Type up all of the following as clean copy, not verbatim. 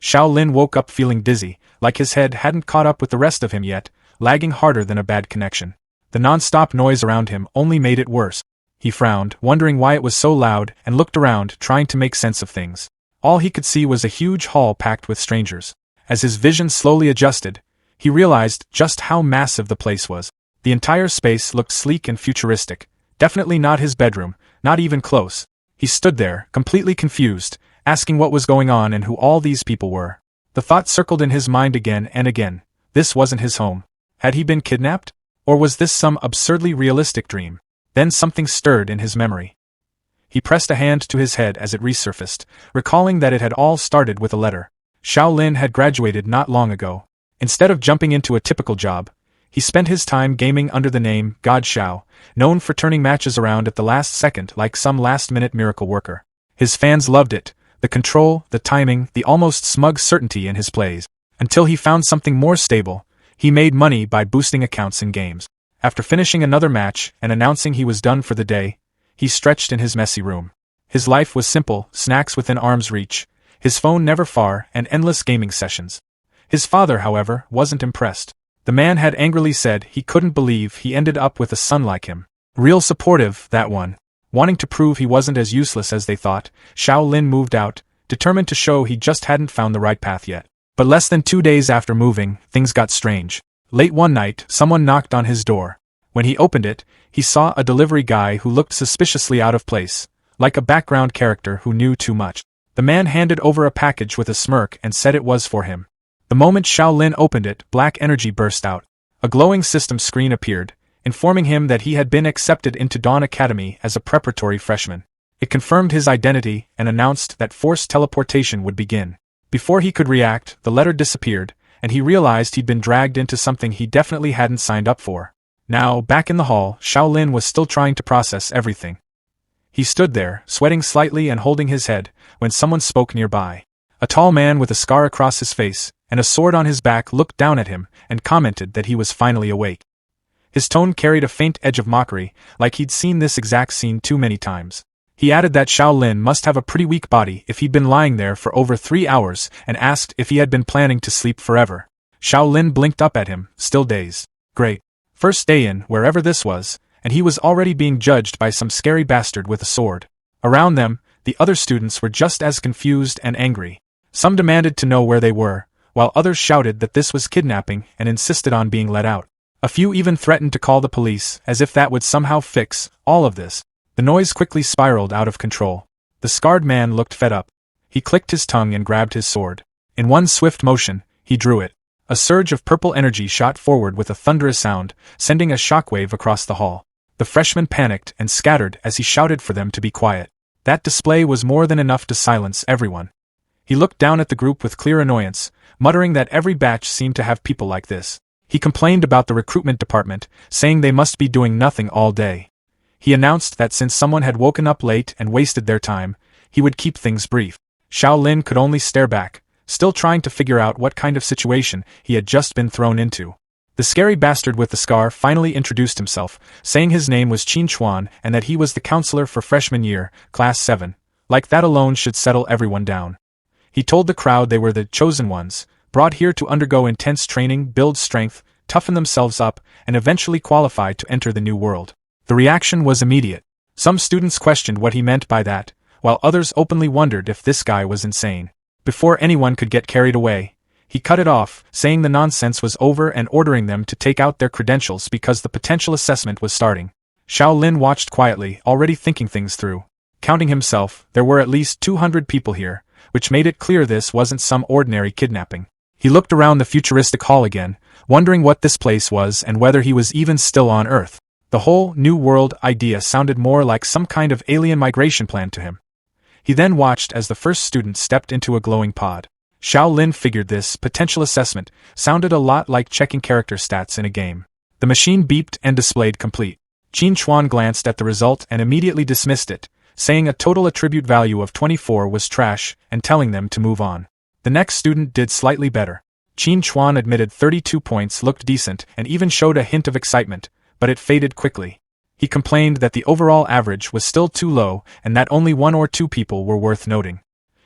Xiao Lin woke up feeling dizzy, like his head hadn't caught up with the rest of him yet, lagging harder than a bad connection. The non-stop noise around him only made it worse. He frowned, wondering why it was so loud, and looked around, trying to make sense of things. All he could see was a huge hall packed with strangers. As his vision slowly adjusted, he realized just how massive the place was. The entire space looked sleek and futuristic. Definitely not his bedroom, not even close. He stood there, completely confused, asking what was going on and who all these people were. The thought circled in his mind again and again. This wasn't his home. Had he been kidnapped? Or was this some absurdly realistic dream? Then something stirred in his memory. He pressed a hand to his head as it resurfaced, recalling that it had all started with a letter. Xiao Lin had graduated not long ago. Instead of jumping into a typical job, he spent his time gaming under the name God Xiao, known for turning matches around at the last second like some last-minute miracle worker. His fans loved it, the control, the timing, the almost smug certainty in his plays. Until he found something more stable, he made money by boosting accounts in games. After finishing another match and announcing he was done for the day, he stretched in his messy room. His life was simple, snacks within arm's reach, his phone never far, and endless gaming sessions. His father, however, wasn't impressed. The man had angrily said he couldn't believe he ended up with a son like him. Real supportive, that one. Wanting to prove he wasn't as useless as they thought, Xiao Lin moved out, determined to show he just hadn't found the right path yet. But less than 2 days after moving, things got strange. Late one night, someone knocked on his door. When he opened it, he saw a delivery guy who looked suspiciously out of place, like a background character who knew too much. The man handed over a package with a smirk and said it was for him. The moment Xiao Lin opened it, black energy burst out. A glowing system screen appeared, informing him that he had been accepted into Dawn Academy as a preparatory freshman. It confirmed his identity and announced that forced teleportation would begin. Before he could react, the letter disappeared, and he realized he'd been dragged into something he definitely hadn't signed up for. Now, back in the hall, Xiao Lin was still trying to process everything. He stood there, sweating slightly and holding his head, when someone spoke nearby. A tall man with a scar across his face and a sword on his back looked down at him and commented that he was finally awake. His tone carried a faint edge of mockery, like he'd seen this exact scene too many times. He added that Xiao Lin must have a pretty weak body if he'd been lying there for over 3 hours, and asked if he had been planning to sleep forever. Xiao Lin blinked up at him, still dazed. Great. First day in, wherever this was, and he was already being judged by some scary bastard with a sword. Around them, the other students were just as confused and angry. Some demanded to know where they were, while others shouted that this was kidnapping and insisted on being let out. A few even threatened to call the police, as if that would somehow fix all of this. The noise quickly spiraled out of control. The scarred man looked fed up. He clicked his tongue and grabbed his sword. In one swift motion, he drew it. A surge of purple energy shot forward with a thunderous sound, sending a shockwave across the hall. The freshman panicked and scattered as he shouted for them to be quiet. That display was more than enough to silence everyone. He looked down at the group with clear annoyance, muttering that every batch seemed to have people like this. He complained about the recruitment department, saying they must be doing nothing all day. He announced that since someone had woken up late and wasted their time, he would keep things brief. Xiao Lin could only stare back, still trying to figure out what kind of situation he had just been thrown into. The scary bastard with the scar finally introduced himself, saying his name was Qin Chuan and that he was the counselor for freshman year, class 7. Like that alone should settle everyone down. He told the crowd they were the chosen ones, brought here to undergo intense training, build strength, toughen themselves up, and eventually qualify to enter the new world. The reaction was immediate. Some students questioned what he meant by that, while others openly wondered if this guy was insane. Before anyone could get carried away, he cut it off, saying the nonsense was over and ordering them to take out their credentials because the potential assessment was starting. Xiao Lin watched quietly, already thinking things through. Counting himself, there were at least 200 people here, which made it clear this wasn't some ordinary kidnapping. He looked around the futuristic hall again, wondering what this place was and whether he was even still on Earth. The whole new world idea sounded more like some kind of alien migration plan to him. He then watched as the first student stepped into a glowing pod. Xiao Lin figured this potential assessment sounded a lot like checking character stats in a game. The machine beeped and displayed complete. Qin Chuan glanced at the result and immediately dismissed it, saying a total attribute value of 24 was trash and telling them to move on. The next student did slightly better. Qin Chuan admitted 32 points looked decent and even showed a hint of excitement, but it faded quickly. He complained that the overall average was still too low and that only 1 or 2 people were worth noting.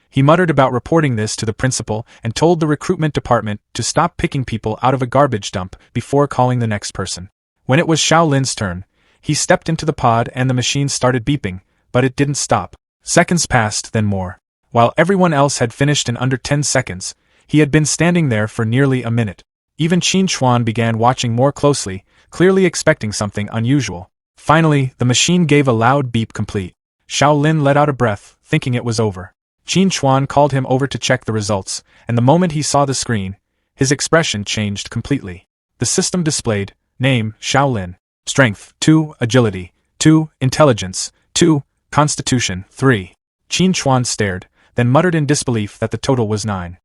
He muttered about reporting this to the principal and told the recruitment department to stop picking people out of a garbage dump before calling the next person. When it was Xiao Lin's turn, he stepped into the pod and the machine started beeping, but it didn't stop. Seconds passed, then more. While everyone else had finished in under 10 seconds, he had been standing there for nearly a minute. Even Qin Chuan began watching more closely, clearly expecting something unusual. Finally, the machine gave a loud beep complete. Xiao Lin let out a breath, thinking it was over. Qin Chuan called him over to check the results, and the moment he saw the screen, his expression changed completely. The system displayed, name, Xiao Lin, strength, 2, agility, 2, intelligence, 2, constitution, 3. Qin Chuan stared, then muttered in disbelief that the total was 9.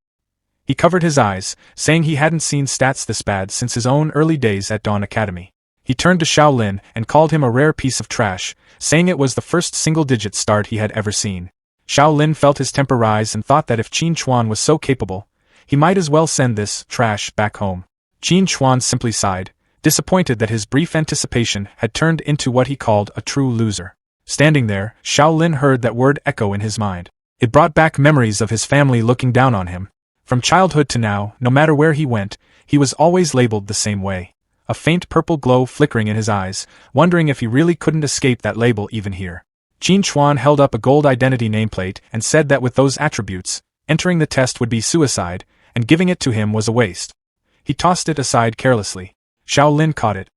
He covered his eyes, saying he hadn't seen stats this bad since his own early days at Dawn Academy. He turned to Xiao Lin and called him a rare piece of trash, saying it was the first single-digit start he had ever seen. Xiao Lin felt his temper rise and thought that if Qin Chuan was so capable, he might as well send this trash back home. Qin Chuan simply sighed, disappointed that his brief anticipation had turned into what he called a true loser. Standing there, Xiao Lin heard that word echo in his mind. It brought back memories of his family looking down on him. From childhood to now, no matter where he went, he was always labeled the same way. A faint purple glow flickering in his eyes, wondering if he really couldn't escape that label even here. Qin Chuan held up a gold identity nameplate and said that with those attributes, entering the test would be suicide, and giving it to him was a waste. He tossed it aside carelessly. Xiao Lin caught it.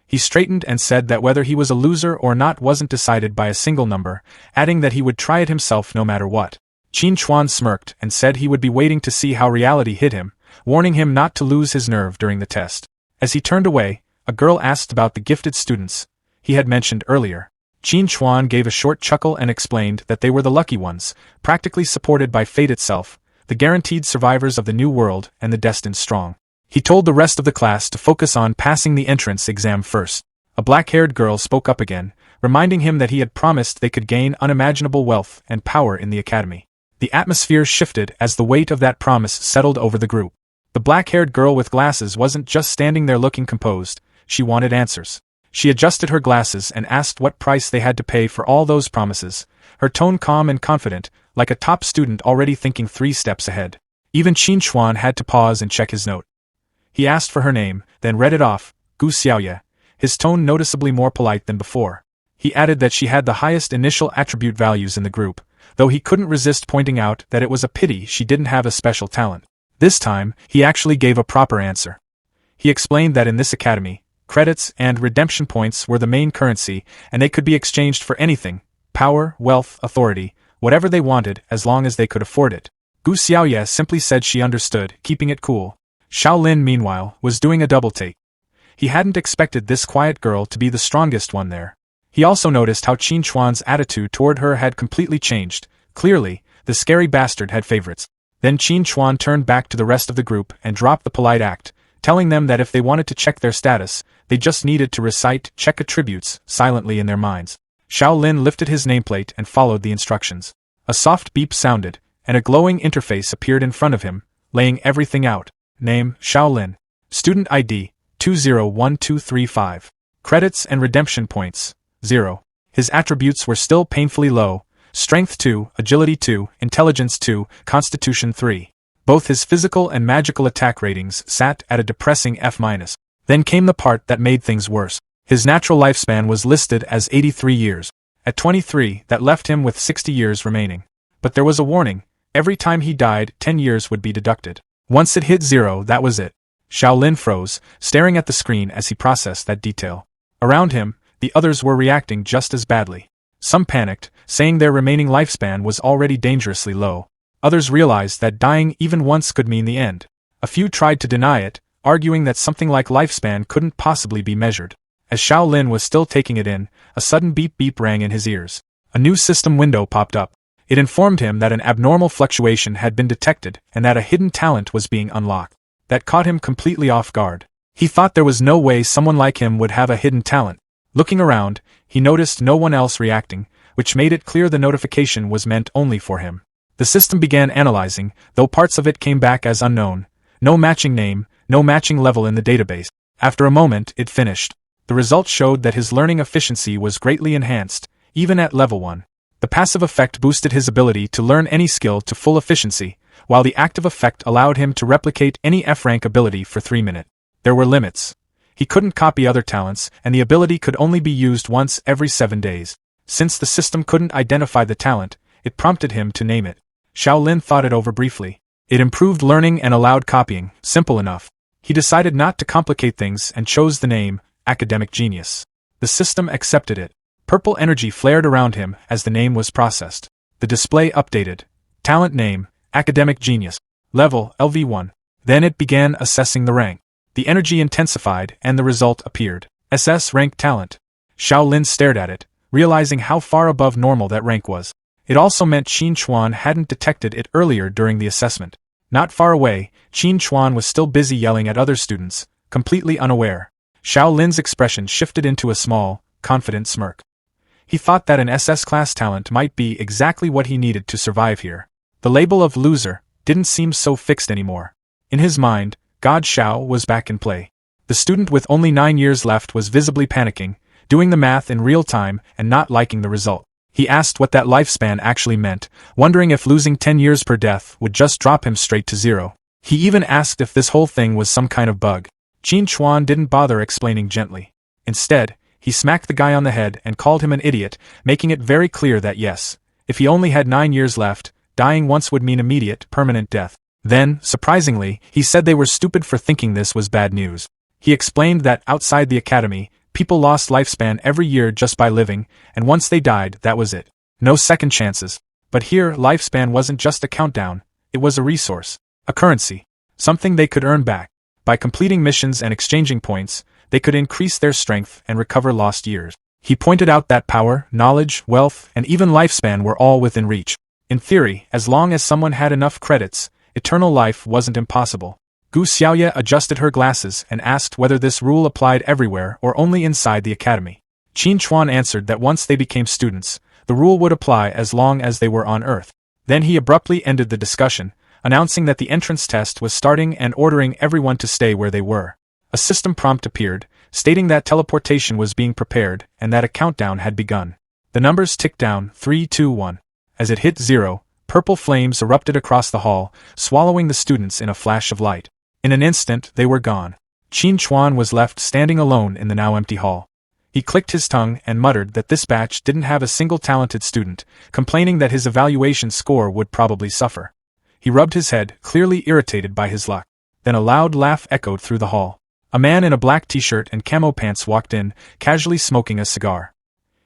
He straightened and said that whether he was a loser or not wasn't decided by a single number, adding that he would try it himself no matter what. Qin Chuan smirked and said he would be waiting to see how reality hit him, warning him not to lose his nerve during the test. As he turned away, a girl asked about the gifted students he had mentioned earlier. Qin Chuan gave a short chuckle and explained that they were the lucky ones, practically supported by fate itself, the guaranteed survivors of the new world and the destined strong. He told the rest of the class to focus on passing the entrance exam first. A black-haired girl spoke up again, reminding him that he had promised they could gain unimaginable wealth and power in the academy. The atmosphere shifted as the weight of that promise settled over the group. The black-haired girl with glasses wasn't just standing there looking composed, she wanted answers. She adjusted her glasses and asked what price they had to pay for all those promises, her tone calm and confident, like a top student already thinking 3 steps ahead. Even Qin Chuan had to pause and check his note. He asked for her name, then read it off, Gu Xiaoye, his tone noticeably more polite than before. He added that she had the highest initial attribute values in the group, though he couldn't resist pointing out that it was a pity she didn't have a special talent. This time, he actually gave a proper answer. He explained that in this academy, credits and redemption points were the main currency, and they could be exchanged for anything, power, wealth, authority, whatever they wanted as long as they could afford it. Gu Xiaoye simply said she understood, keeping it cool. Xiao Lin, meanwhile, was doing a double take. He hadn't expected this quiet girl to be the strongest one there. He also noticed how Qin Chuan's attitude toward her had completely changed. Clearly, the scary bastard had favorites. Then Qin Chuan turned back to the rest of the group and dropped the polite act, telling them that if they wanted to check their status, they just needed to recite check attributes silently in their minds. Xiao Lin lifted his nameplate and followed the instructions. A soft beep sounded, and a glowing interface appeared in front of him, laying everything out. Name, Xiao Lin. Student ID, 201235. Credits and redemption points, 0. His attributes were still painfully low, strength 2, agility 2, intelligence 2, constitution 3. Both his physical and magical attack ratings sat at a depressing F-. Then came the part that made things worse. His natural lifespan was listed as 83 years. At 23, that left him with 60 years remaining. But there was a warning: every time he died, 10 years would be deducted. Once it hit 0, that was it. Xiao Lin froze, staring at the screen as he processed that detail. Around him, the others were reacting just as badly. Some panicked, saying their remaining lifespan was already dangerously low. Others realized that dying even once could mean the end. A few tried to deny it, arguing that something like lifespan couldn't possibly be measured. As Xiao Lin was still taking it in, a sudden beep-beep rang in his ears. A new system window popped up. It informed him that an abnormal fluctuation had been detected and that a hidden talent was being unlocked. That caught him completely off guard. He thought there was no way someone like him would have a hidden talent. Looking around, he noticed no one else reacting, which made it clear the notification was meant only for him. The system began analyzing, though parts of it came back as unknown. No matching name, no matching level in the database. After a moment, it finished. The results showed that his learning efficiency was greatly enhanced, even at level 1. The passive effect boosted his ability to learn any skill to full efficiency, while the active effect allowed him to replicate any F-rank ability for 3 minutes. There were limits. He couldn't copy other talents, and the ability could only be used once every 7 days. Since the system couldn't identify the talent, it prompted him to name it. Xiao Lin thought it over briefly. It improved learning and allowed copying, simple enough. He decided not to complicate things and chose the name, Academic Genius. The system accepted it. Purple energy flared around him as the name was processed. The display updated. Talent name, Academic Genius. Level, LV1. Then it began assessing the rank. The energy intensified and the result appeared. SS-Rank Talent. Xiao Lin stared at it, realizing how far above normal that rank was. It also meant Qin Chuan hadn't detected it earlier during the assessment. Not far away, Qin Chuan was still busy yelling at other students, completely unaware. Xiao Lin's expression shifted into a small, confident smirk. He thought that an SS-class talent might be exactly what he needed to survive here. The label of loser didn't seem so fixed anymore. In his mind, God Xiao was back in play. The student with only 9 years left was visibly panicking, doing the math in real time and not liking the result. He asked what that lifespan actually meant, wondering if losing 10 years per death would just drop him straight to 0. He even asked if this whole thing was some kind of bug. Qin Chuan didn't bother explaining gently. Instead, he smacked the guy on the head and called him an idiot, making it very clear that yes, if he only had 9 years left, dying once would mean immediate, permanent death. Then, surprisingly, he said they were stupid for thinking this was bad news. He explained that outside the academy, people lost lifespan every year just by living, and once they died, that was it. No second chances. But here, lifespan wasn't just a countdown, it was a resource, a currency, something they could earn back. By completing missions and exchanging points, they could increase their strength and recover lost years. He pointed out that power, knowledge, wealth, and even lifespan were all within reach. In theory, as long as someone had enough credits, eternal life wasn't impossible. Gu Xiaoye adjusted her glasses and asked whether this rule applied everywhere or only inside the academy. Qin Chuan answered that once they became students, the rule would apply as long as they were on Earth. Then he abruptly ended the discussion, announcing that the entrance test was starting and ordering everyone to stay where they were. A system prompt appeared, stating that teleportation was being prepared and that a countdown had begun. The numbers ticked down, 3, 2, 1. As it hit 0, purple flames erupted across the hall, swallowing the students in a flash of light. In an instant, they were gone. Qin Chuan was left standing alone in the now empty hall. He clicked his tongue and muttered that this batch didn't have a single talented student, complaining that his evaluation score would probably suffer. He rubbed his head, clearly irritated by his luck. Then a loud laugh echoed through the hall. A man in a black t-shirt and camo pants walked in, casually smoking a cigar.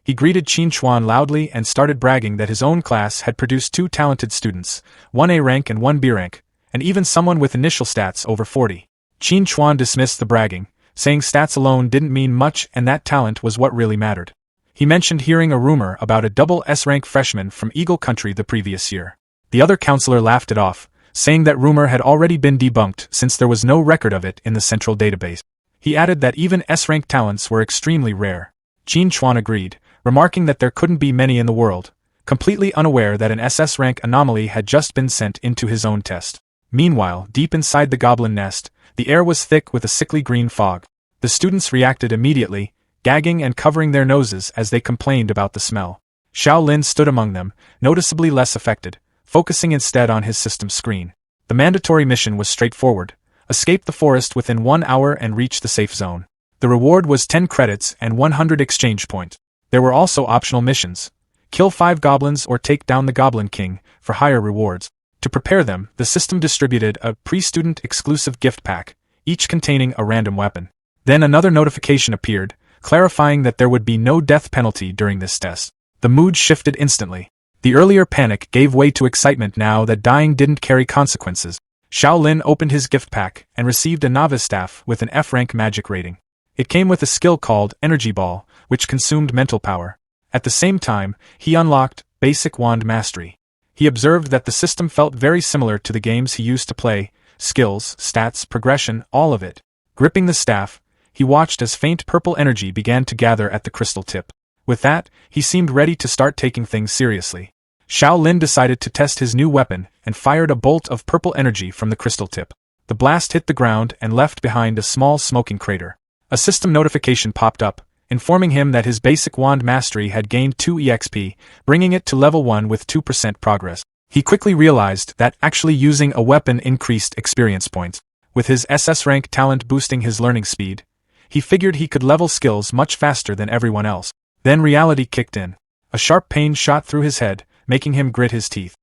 He greeted Qin Chuan loudly and started bragging that his own class had produced 2 talented students, 1 A rank and 1 B rank, and even someone with initial stats over 40. Qin Chuan dismissed the bragging, saying stats alone didn't mean much and that talent was what really mattered. He mentioned hearing a rumor about a double S-rank freshman from Eagle Country the previous year. The other counselor laughed it off, saying that rumor had already been debunked since there was no record of it in the central database. He added that even S-rank talents were extremely rare. Qin Chuan agreed, remarking that there couldn't be many in the world, completely unaware that an SS-rank anomaly had just been sent into his own test. Meanwhile, deep inside the goblin nest, the air was thick with a sickly green fog. The students reacted immediately, gagging and covering their noses as they complained about the smell. Xiao Lin stood among them, noticeably less affected, focusing instead on his system screen. The mandatory mission was straightforward: escape the forest within 1 hour and reach the safe zone. The reward was 10 credits and 100 exchange points. There were also optional missions: kill 5 goblins or take down the Goblin King, for higher rewards. To prepare them, the system distributed a pre-student exclusive gift pack, each containing a random weapon. Then another notification appeared, clarifying that there would be no death penalty during this test. The mood shifted instantly. The earlier panic gave way to excitement now that dying didn't carry consequences. Xiao Lin opened his gift pack and received a novice staff with an F-rank magic rating. It came with a skill called Energy Ball, which consumed mental power. At the same time, he unlocked Basic Wand Mastery. He observed that the system felt very similar to the games he used to play: skills, stats, progression, all of it. Gripping the staff, he watched as faint purple energy began to gather at the crystal tip. With that, he seemed ready to start taking things seriously. Xiao Lin decided to test his new weapon and fired a bolt of purple energy from the crystal tip. The blast hit the ground and left behind a small smoking crater. A system notification popped up, informing him that his basic wand mastery had gained 2 EXP, bringing it to level 1 with 2% progress. He quickly realized that actually using a weapon increased experience points. With his SS rank talent boosting his learning speed, he figured he could level skills much faster than everyone else. Then reality kicked in. A sharp pain shot through his head, making him grit his teeth.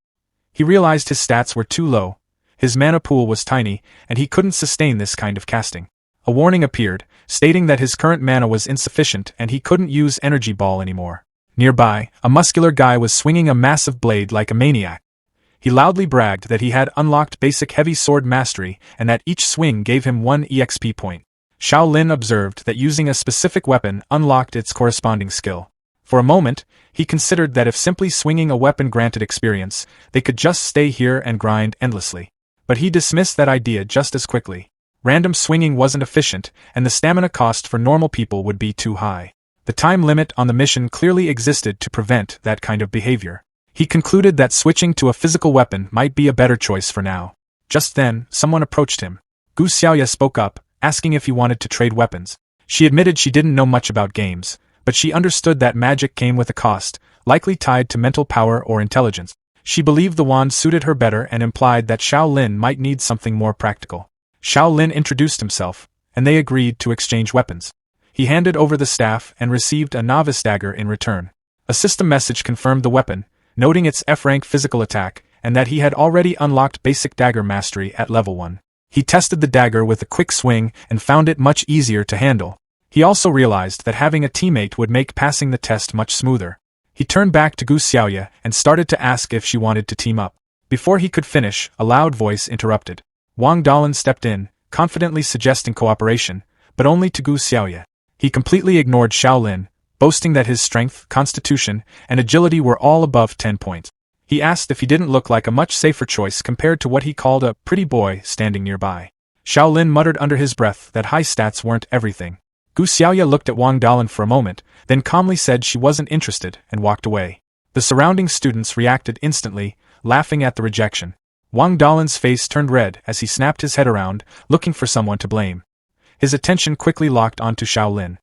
He realized his stats were too low, his mana pool was tiny, and he couldn't sustain this kind of casting. A warning appeared, stating that his current mana was insufficient and he couldn't use Energy Ball anymore. Nearby, a muscular guy was swinging a massive blade like a maniac. He loudly bragged that he had unlocked basic heavy sword mastery and that each swing gave him 1 EXP point. Xiao Lin observed that using a specific weapon unlocked its corresponding skill. For a moment, he considered that if simply swinging a weapon granted experience, they could just stay here and grind endlessly. But he dismissed that idea just as quickly. Random swinging wasn't efficient, and the stamina cost for normal people would be too high. The time limit on the mission clearly existed to prevent that kind of behavior. He concluded that switching to a physical weapon might be a better choice for now. Just then, someone approached him. Gu Xiaoya spoke up, asking if he wanted to trade weapons. She admitted she didn't know much about games, but she understood that magic came with a cost, likely tied to mental power or intelligence. She believed the wand suited her better and implied that Xiao Lin might need something more practical. Xiao Lin introduced himself, and they agreed to exchange weapons. He handed over the staff and received a novice dagger in return. A system message confirmed the weapon, noting its F-rank physical attack, and that he had already unlocked basic dagger mastery at level 1. He tested the dagger with a quick swing and found it much easier to handle. He also realized that having a teammate would make passing the test much smoother. He turned back to Gu Xiaoya and started to ask if she wanted to team up. Before he could finish, a loud voice interrupted. Wang Dalin stepped in, confidently suggesting cooperation, but only to Gu Xiaoya. He completely ignored Xiao Lin, boasting that his strength, constitution, and agility were all above 10 points. He asked if he didn't look like a much safer choice compared to what he called a pretty boy standing nearby. Xiao Lin muttered under his breath that high stats weren't everything. Gu Xiaoya looked at Wang Dalin for a moment, then calmly said she wasn't interested and walked away. The surrounding students reacted instantly, laughing at the rejection. Wang Dalin's face turned red as he snapped his head around, looking for someone to blame. His attention quickly locked onto Xiao Lin.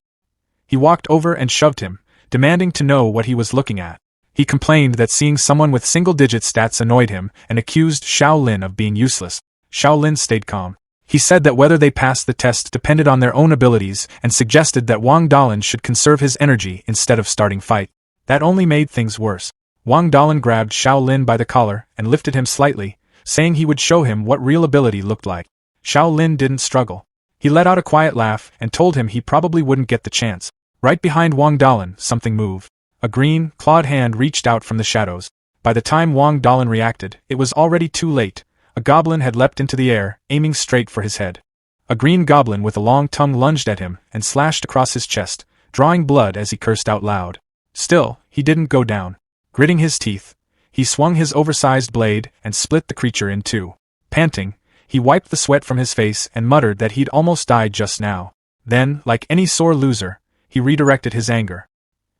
He walked over and shoved him, demanding to know what he was looking at. He complained that seeing someone with single-digit stats annoyed him and accused Xiao Lin of being useless. Xiao Lin stayed calm. He said that whether they passed the test depended on their own abilities and suggested that Wang Dalin should conserve his energy instead of starting fight. That only made things worse. Wang Dalin grabbed Xiao Lin by the collar and lifted him slightly, saying he would show him what real ability looked like. Xiao Lin didn't struggle. He let out a quiet laugh and told him he probably wouldn't get the chance. Right behind Wang Dalin, something moved. A green, clawed hand reached out from the shadows. By the time Wang Dalin reacted, it was already too late. A goblin had leapt into the air, aiming straight for his head. A green goblin with a long tongue lunged at him and slashed across his chest, drawing blood as he cursed out loud. Still, he didn't go down. Gritting his teeth, he swung his oversized blade and split the creature in two. Panting, he wiped the sweat from his face and muttered that he'd almost died just now. Then, like any sore loser, he redirected his anger.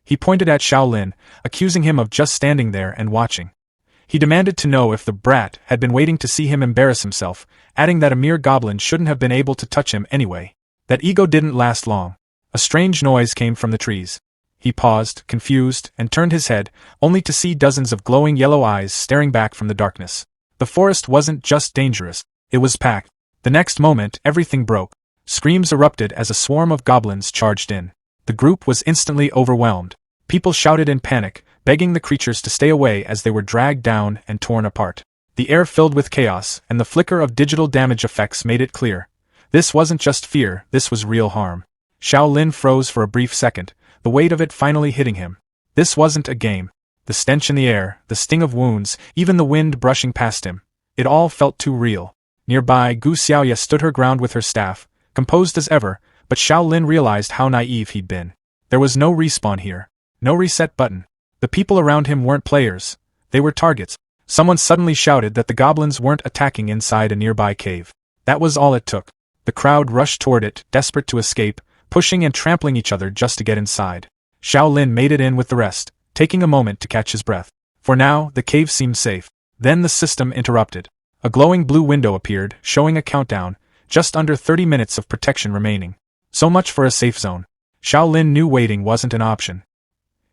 He pointed at Xiao Lin, accusing him of just standing there and watching. He demanded to know if the brat had been waiting to see him embarrass himself, adding that a mere goblin shouldn't have been able to touch him anyway. That ego didn't last long. A strange noise came from the trees. He paused, confused, and turned his head, only to see dozens of glowing yellow eyes staring back from the darkness. The forest wasn't just dangerous, it was packed. The next moment, everything broke. Screams erupted as a swarm of goblins charged in. The group was instantly overwhelmed. People shouted in panic, begging the creatures to stay away as they were dragged down and torn apart. The air filled with chaos, and the flicker of digital damage effects made it clear. This wasn't just fear, this was real harm. Xiao Lin froze for a brief second, the weight of it finally hitting him. This wasn't a game. The stench in the air, the sting of wounds, even the wind brushing past him. It all felt too real. Nearby, Gu Xiaoya stood her ground with her staff, composed as ever, but Xiao Lin realized how naive he'd been. There was no respawn here. No reset button. The people around him weren't players. They were targets. Someone suddenly shouted that the goblins weren't attacking inside a nearby cave. That was all it took. The crowd rushed toward it, desperate to escape, pushing and trampling each other just to get inside. Xiao Lin made it in with the rest, taking a moment to catch his breath. For now, the cave seemed safe. Then the system interrupted. A glowing blue window appeared, showing a countdown, just under 30 minutes of protection remaining. So much for a safe zone. Xiao Lin knew waiting wasn't an option.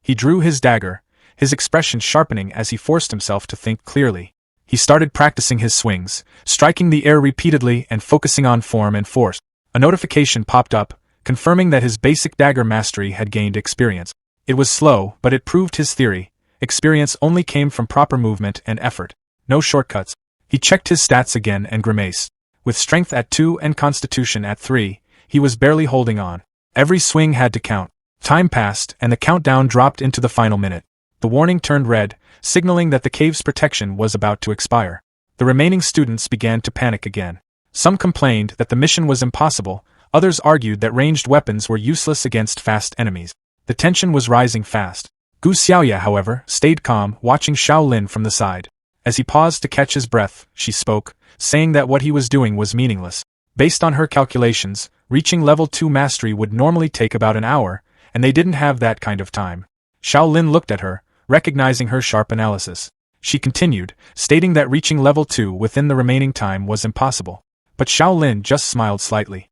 He drew his dagger, his expression sharpening as he forced himself to think clearly. He started practicing his swings, striking the air repeatedly and focusing on form and force. A notification popped up, confirming that his basic dagger mastery had gained experience. It was slow, but it proved his theory. Experience only came from proper movement and effort. No shortcuts. He checked his stats again and grimaced. With strength at 2 and constitution at 3, he was barely holding on. Every swing had to count. Time passed, and the countdown dropped into the final minute. The warning turned red, signaling that the cave's protection was about to expire. The remaining students began to panic again. Some complained that the mission was impossible, others argued that ranged weapons were useless against fast enemies. The tension was rising fast. Gu Xiaoya, however, stayed calm, watching Xiao Lin from the side. As he paused to catch his breath, she spoke, saying that what he was doing was meaningless. Based on her calculations, reaching level 2 mastery would normally take about an hour, and they didn't have that kind of time. Xiao Lin looked at her, recognizing her sharp analysis. She continued, stating that reaching level 2 within the remaining time was impossible. But Xiao Lin just smiled slightly.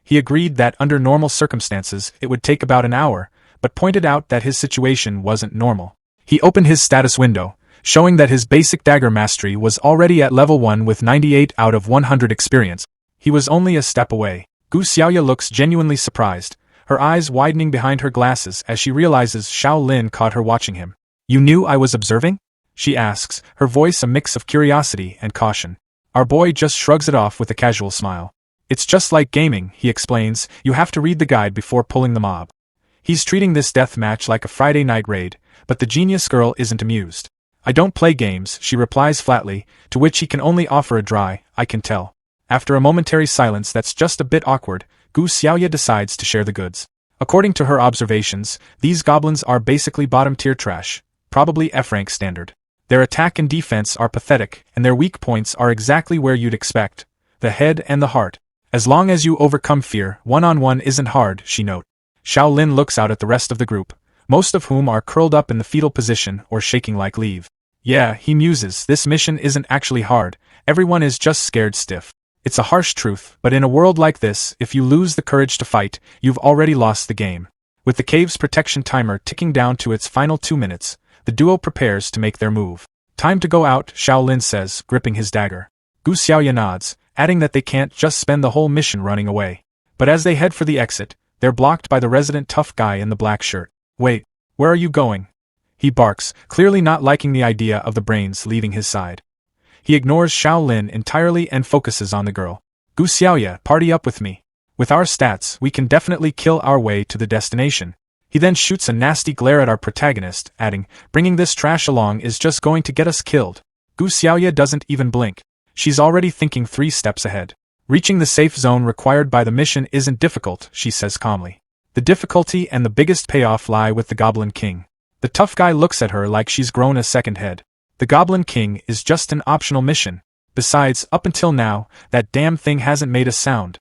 He agreed that under normal circumstances it would take about an hour, but pointed out that his situation wasn't normal. He opened his status window, showing that his basic dagger mastery was already at level 1 with 98 out of 100 experience. He was only a step away. Gu Xiaoya looks genuinely surprised, her eyes widening behind her glasses as she realizes Xiao Lin caught her watching him. "You knew I was observing?" she asks, her voice a mix of curiosity and caution. Our boy just shrugs it off with a casual smile. "It's just like gaming," he explains, "you have to read the guide before pulling the mob." He's treating this death match like a Friday night raid, but the genius girl isn't amused. "I don't play games," she replies flatly, to which he can only offer a dry, "I can tell." After a momentary silence that's just a bit awkward, Gu Xiaoya decides to share the goods. According to her observations, these goblins are basically bottom-tier trash, probably F-rank standard. Their attack and defense are pathetic, and their weak points are exactly where you'd expect, the head and the heart. As long as you overcome fear, one-on-one isn't hard, she notes. Xiao Lin looks out at the rest of the group, most of whom are curled up in the fetal position or shaking like leaves. "Yeah," he muses, "this mission isn't actually hard, everyone is just scared stiff. It's a harsh truth, but in a world like this, if you lose the courage to fight, you've already lost the game." With the cave's protection timer ticking down to its final 2 minutes, the duo prepares to make their move. "Time to go out," Xiao Lin says, gripping his dagger. Gu Xiaoya nods, adding that they can't just spend the whole mission running away. But as they head for the exit, they're blocked by the resident tough guy in the black shirt. "Wait, where are you going?" he barks, clearly not liking the idea of the brains leaving his side. He ignores Xiao Lin entirely and focuses on the girl. "Gu Xiaoya, party up with me. With our stats, we can definitely kill our way to the destination." He then shoots a nasty glare at our protagonist, adding, "Bringing this trash along is just going to get us killed." Gu Xiaoya doesn't even blink. She's already thinking 3 steps ahead. "Reaching the safe zone required by the mission isn't difficult," she says calmly. "The difficulty and the biggest payoff lie with the Goblin King." The tough guy looks at her like she's grown a second head. The Goblin King is just an optional mission. Besides, up until now, that damn thing hasn't made a sound.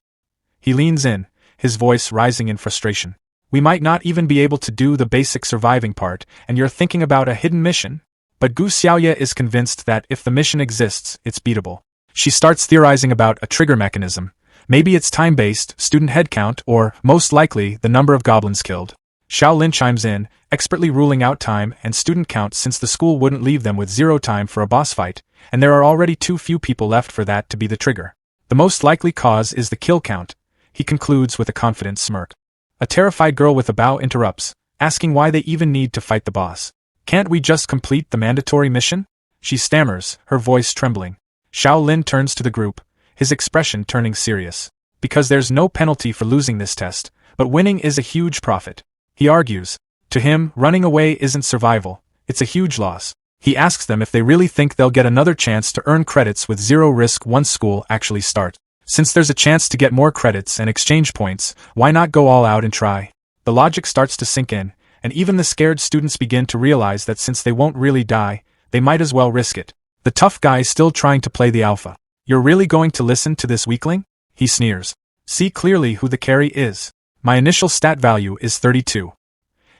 He leans in, his voice rising in frustration. "We might not even be able to do the basic surviving part, and you're thinking about a hidden mission?" But Gu Xiaoya is convinced that if the mission exists, it's beatable. She starts theorizing about a trigger mechanism. Maybe it's time-based, student headcount, or, most likely, the number of goblins killed. Xiao Lin chimes in, expertly ruling out time and student count since the school wouldn't leave them with 0 time for a boss fight, and there are already too few people left for that to be the trigger. "The most likely cause is the kill count," he concludes with a confident smirk. A terrified girl with a bow interrupts, asking why they even need to fight the boss. "Can't we just complete the mandatory mission?" she stammers, her voice trembling. Xiao Lin turns to the group, his expression turning serious. "Because there's no penalty for losing this test, but winning is a huge profit," he argues. To him, running away isn't survival, it's a huge loss. He asks them if they really think they'll get another chance to earn credits with 0 risk once school actually starts. Since there's a chance to get more credits and exchange points, why not go all out and try? The logic starts to sink in, and even the scared students begin to realize that since they won't really die, they might as well risk it. The tough guy is still trying to play the alpha. "You're really going to listen to this weakling?" he sneers. "See clearly who the carry is. My initial stat value is 32.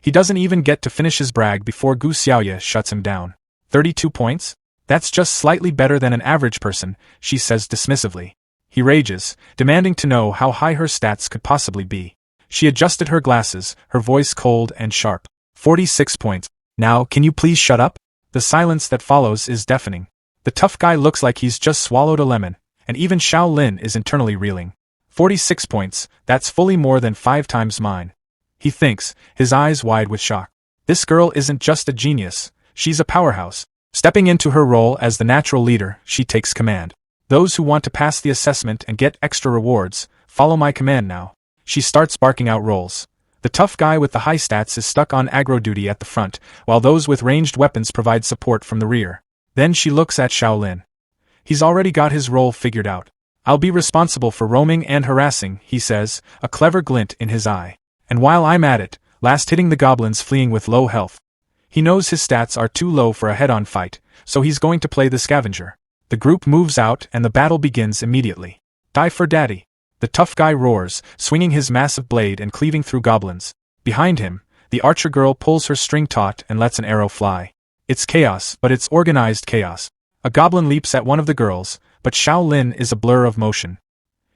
He doesn't even get to finish his brag before Gu Xiaoya shuts him down. 32 points? That's just slightly better than an average person, she says dismissively. He rages, demanding to know how high her stats could possibly be. She adjusted her glasses, her voice cold and sharp. 46 points. Now, can you please shut up? The silence that follows is deafening. The tough guy looks like he's just swallowed a lemon, and even Xiao Lin is internally reeling. 46 points, that's fully more than 5 times mine. He thinks, his eyes wide with shock. This girl isn't just a genius, she's a powerhouse. Stepping into her role as the natural leader, she takes command. Those who want to pass the assessment and get extra rewards, follow my command now. She starts barking out roles. The tough guy with the high stats is stuck on aggro duty at the front, while those with ranged weapons provide support from the rear. Then she looks at Xiao Lin. He's already got his role figured out. I'll be responsible for roaming and harassing, he says, a clever glint in his eye. And while I'm at it, last hitting the goblins fleeing with low health. He knows his stats are too low for a head-on fight, so he's going to play the scavenger. The group moves out and the battle begins immediately. Die for daddy. The tough guy roars, swinging his massive blade and cleaving through goblins. Behind him, the archer girl pulls her string taut and lets an arrow fly. It's chaos, but it's organized chaos. A goblin leaps at one of the girls, but Xiao Lin is a blur of motion.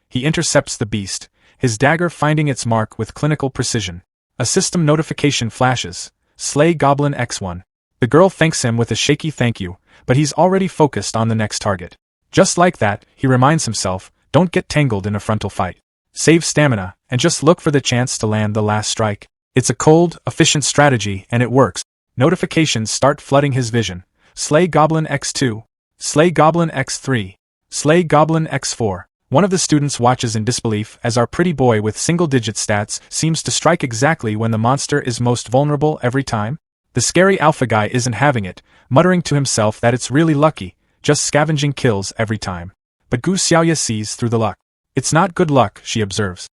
He intercepts the beast, his dagger finding its mark with clinical precision. A system notification flashes. Slay Goblin X1. The girl thanks him with a shaky thank you, but he's already focused on the next target. Just like that, he reminds himself, don't get tangled in a frontal fight. Save stamina, and just look for the chance to land the last strike. It's a cold, efficient strategy, and it works. Notifications start flooding his vision. Slay Goblin X2. Slay Goblin X3. Slay Goblin X4. One of the students watches in disbelief as our pretty boy with single-digit stats seems to strike exactly when the monster is most vulnerable every time. The scary alpha guy isn't having it, muttering to himself that it's really lucky, just scavenging kills every time. But Gu Xiaoya sees through the luck. It's not good luck, she observes.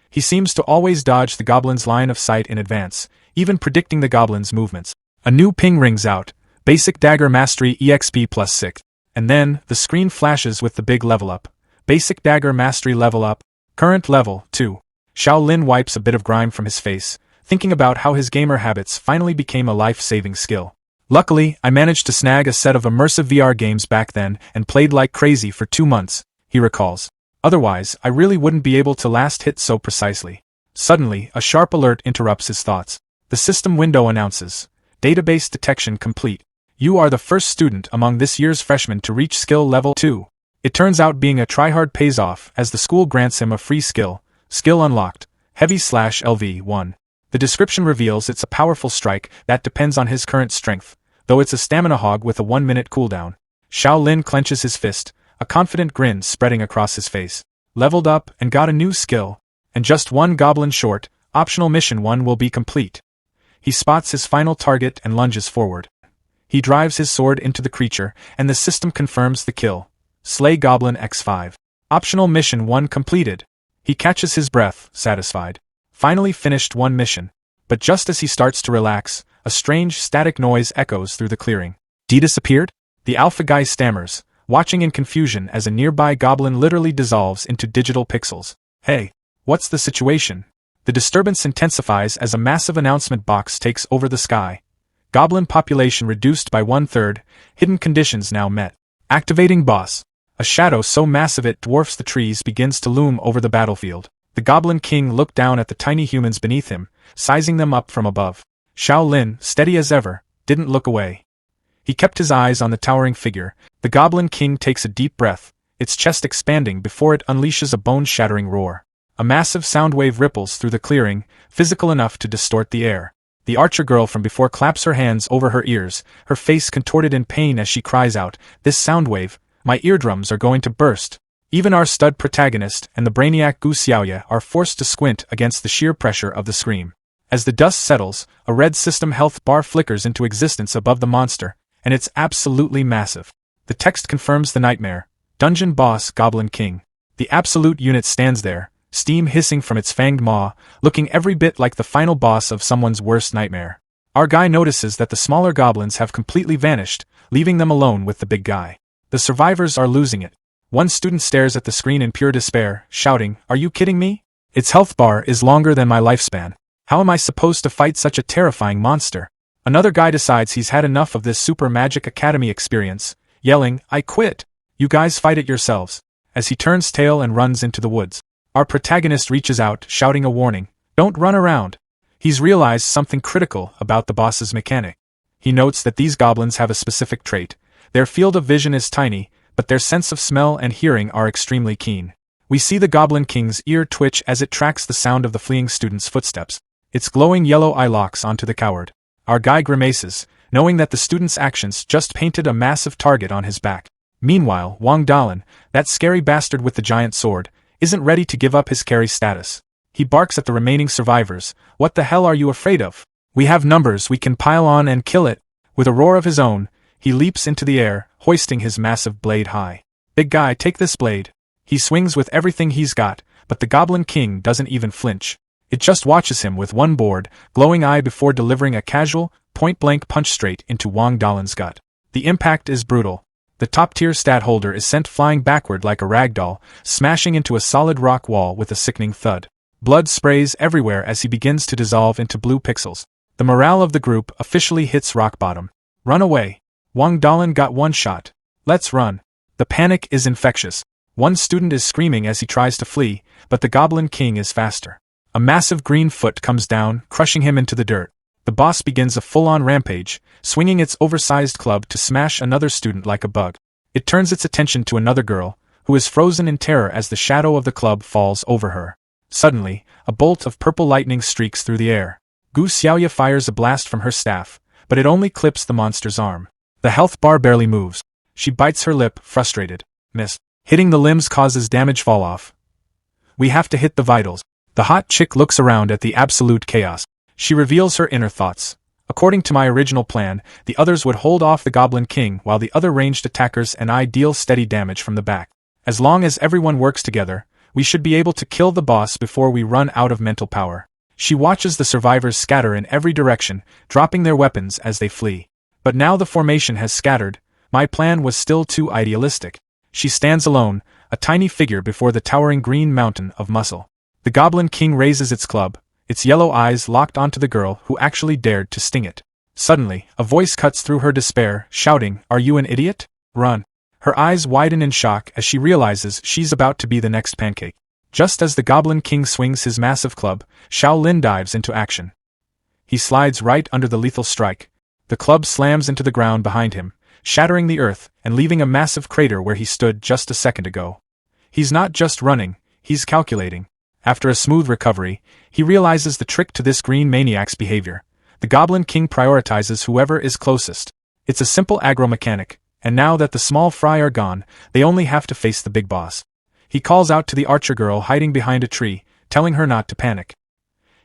He seems to always dodge the goblin's line of sight in advance, even predicting the goblin's movements. A new ping rings out, Basic Dagger Mastery EXP +6. And then, the screen flashes with the big level up. Basic Dagger Mastery level up. Current level, 2. Xiao Lin wipes a bit of grime from his face, thinking about how his gamer habits finally became a life-saving skill. Luckily, I managed to snag a set of immersive VR games back then and played like crazy for 2 months, he recalls. Otherwise, I really wouldn't be able to last hit so precisely. Suddenly, a sharp alert interrupts his thoughts. The system window announces, database detection complete. You are the first student among this year's freshmen to reach skill level 2. It turns out being a tryhard pays off as the school grants him a free skill unlocked, Heavy/LV1. The description reveals it's a powerful strike that depends on his current strength, though it's a stamina hog with a 1-minute cooldown. Xiao Lin clenches his fist, a confident grin spreading across his face. Leveled up and got a new skill. And just one goblin short, optional mission 1 will be complete. He spots his final target and lunges forward. He drives his sword into the creature, and the system confirms the kill. Slay Goblin X5. Optional mission 1 completed. He catches his breath, satisfied. Finally finished one mission. But just as he starts to relax, a strange static noise echoes through the clearing. D disappeared? The alpha guy stammers, watching in confusion as a nearby goblin literally dissolves into digital pixels. Hey, what's the situation? The disturbance intensifies as a massive announcement box takes over the sky. Goblin population reduced by 1/3, hidden conditions now met. Activating boss. A shadow so massive it dwarfs the trees begins to loom over the battlefield. The Goblin King looked down at the tiny humans beneath him, sizing them up from above. Xiao Lin, steady as ever, didn't look away. He kept his eyes on the towering figure. The Goblin King takes a deep breath, its chest expanding before it unleashes a bone-shattering roar. A massive sound wave ripples through the clearing, physical enough to distort the air. The archer girl from before claps her hands over her ears, her face contorted in pain as she cries out, "This sound wave, my eardrums are going to burst." Even our stud protagonist and the brainiac Gu Xiaoya are forced to squint against the sheer pressure of the scream. As the dust settles, a red system health bar flickers into existence above the monster, and it's absolutely massive. The text confirms the nightmare. Dungeon Boss Goblin King. The absolute unit stands there, steam hissing from its fanged maw, looking every bit like the final boss of someone's worst nightmare. Our guy notices that the smaller goblins have completely vanished, leaving them alone with the big guy. The survivors are losing it. One student stares at the screen in pure despair, shouting, "Are you kidding me? Its health bar is longer than my lifespan. How am I supposed to fight such a terrifying monster?" Another guy decides he's had enough of this Super Magic Academy experience, yelling, "I quit! You guys fight it yourselves," as he turns tail and runs into the woods. Our protagonist reaches out, shouting a warning, Don't run around. He's realized something critical about the boss's mechanic. He notes that these goblins have a specific trait. Their field of vision is tiny, but their sense of smell and hearing are extremely keen. We see the Goblin King's ear twitch as it tracks the sound of the fleeing student's footsteps. Its glowing yellow eye locks onto the coward. Our guy grimaces, knowing that the student's actions just painted a massive target on his back. Meanwhile, Wang Dalin, that scary bastard with the giant sword, isn't ready to give up his carry status. He barks at the remaining survivors. What the hell are you afraid of? We have numbers, we can pile on and kill it. With a roar of his own, he leaps into the air, hoisting his massive blade high. Big guy, take this blade. He swings with everything he's got, but the Goblin King doesn't even flinch. It just watches him with one bored, glowing eye before delivering a casual, point-blank punch straight into Wang Dalin's gut. The impact is brutal. The top-tier stat holder is sent flying backward like a ragdoll, smashing into a solid rock wall with a sickening thud. Blood sprays everywhere as he begins to dissolve into blue pixels. The morale of the group officially hits rock bottom. Run away. Wang Dalin got one shot. Let's run. The panic is infectious. One student is screaming as he tries to flee, but the Goblin King is faster. A massive green foot comes down, crushing him into the dirt. The boss begins a full-on rampage, swinging its oversized club to smash another student like a bug. It turns its attention to another girl, who is frozen in terror as the shadow of the club falls over her. Suddenly, a bolt of purple lightning streaks through the air. Gu Xiaoya fires a blast from her staff, but it only clips the monster's arm. The health bar barely moves. She bites her lip, frustrated. Miss. Hitting the limbs causes damage fall off. We have to hit the vitals. The hot chick looks around at the absolute chaos. She reveals her inner thoughts. According to my original plan, the others would hold off the Goblin King while the other ranged attackers and I deal steady damage from the back. As long as everyone works together, we should be able to kill the boss before we run out of mental power. She watches the survivors scatter in every direction, dropping their weapons as they flee. But now the formation has scattered. My plan was still too idealistic. She stands alone, a tiny figure before the towering green mountain of muscle. The Goblin King raises its club, its yellow eyes locked onto the girl who actually dared to sting it. Suddenly, a voice cuts through her despair, shouting, "Are you an idiot? Run!" Her eyes widen in shock as she realizes she's about to be the next pancake. Just as the Goblin King swings his massive club, Xiao Lin dives into action. He slides right under the lethal strike. The club slams into the ground behind him, shattering the earth and leaving a massive crater where he stood just a second ago. He's not just running, he's calculating. After a smooth recovery, he realizes the trick to this green maniac's behavior. The Goblin King prioritizes whoever is closest. It's a simple aggro mechanic, and now that the small fry are gone, they only have to face the big boss. He calls out to the archer girl hiding behind a tree, telling her not to panic.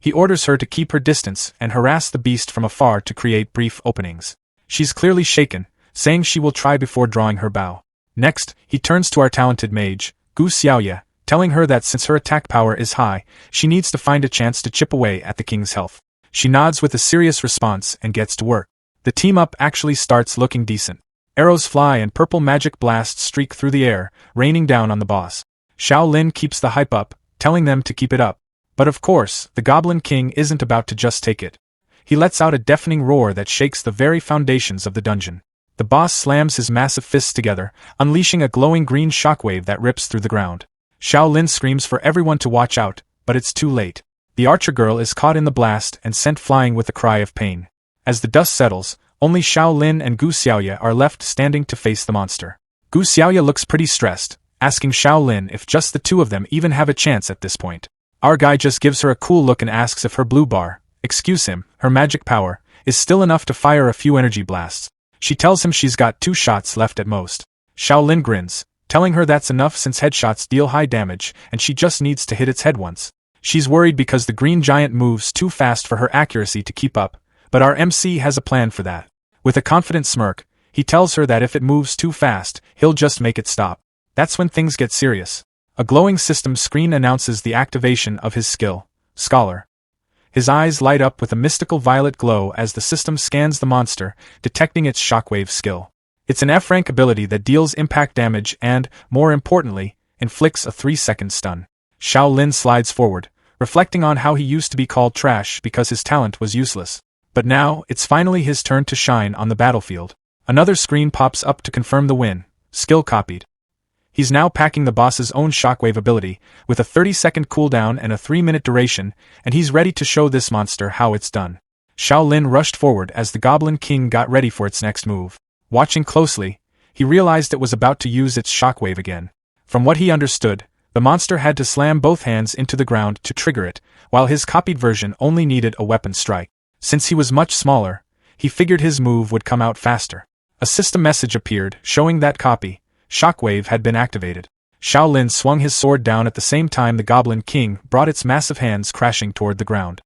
He orders her to keep her distance and harass the beast from afar to create brief openings. She's clearly shaken, saying she will try before drawing her bow. Next, he turns to our talented mage, Gu Xiaoya, telling her that since her attack power is high, she needs to find a chance to chip away at the king's health. She nods with a serious response and gets to work. The team-up actually starts looking decent. Arrows fly and purple magic blasts streak through the air, raining down on the boss. Xiao Lin keeps the hype up, telling them to keep it up. But of course, the Goblin King isn't about to just take it. He lets out a deafening roar that shakes the very foundations of the dungeon. The boss slams his massive fists together, unleashing a glowing green shockwave that rips through the ground. Xiao Lin screams for everyone to watch out, but it's too late. The archer girl is caught in the blast and sent flying with a cry of pain. As the dust settles, only Xiao Lin and Gu Xiaoya are left standing to face the monster. Gu Xiaoya looks pretty stressed, asking Xiao Lin if just the two of them even have a chance at this point. Our guy just gives her a cool look and asks if her blue bar, excuse him, her magic power, is still enough to fire a few energy blasts. She tells him she's got 2 shots left at most. Xiao Lin grins, telling her that's enough since headshots deal high damage and she just needs to hit its head once. She's worried because the green giant moves too fast for her accuracy to keep up, but our MC has a plan for that. With a confident smirk, he tells her that if it moves too fast, he'll just make it stop. That's when things get serious. A glowing system screen announces the activation of his skill, Scholar. His eyes light up with a mystical violet glow as the system scans the monster, detecting its shockwave skill. It's an F-rank ability that deals impact damage and, more importantly, inflicts a 3-second stun. Xiao Lin slides forward, reflecting on how he used to be called trash because his talent was useless. But now, it's finally his turn to shine on the battlefield. Another screen pops up to confirm the win, skill copied. He's now packing the boss's own shockwave ability, with a 30-second cooldown and a 3-minute duration, and he's ready to show this monster how it's done. Xiao Lin rushed forward as the Goblin King got ready for its next move. Watching closely, he realized it was about to use its shockwave again. From what he understood, the monster had to slam both hands into the ground to trigger it, while his copied version only needed a weapon strike. Since he was much smaller, he figured his move would come out faster. A system message appeared showing that copy, shockwave, had been activated. Xiao Lin swung his sword down at the same time the Goblin King brought its massive hands crashing toward the ground.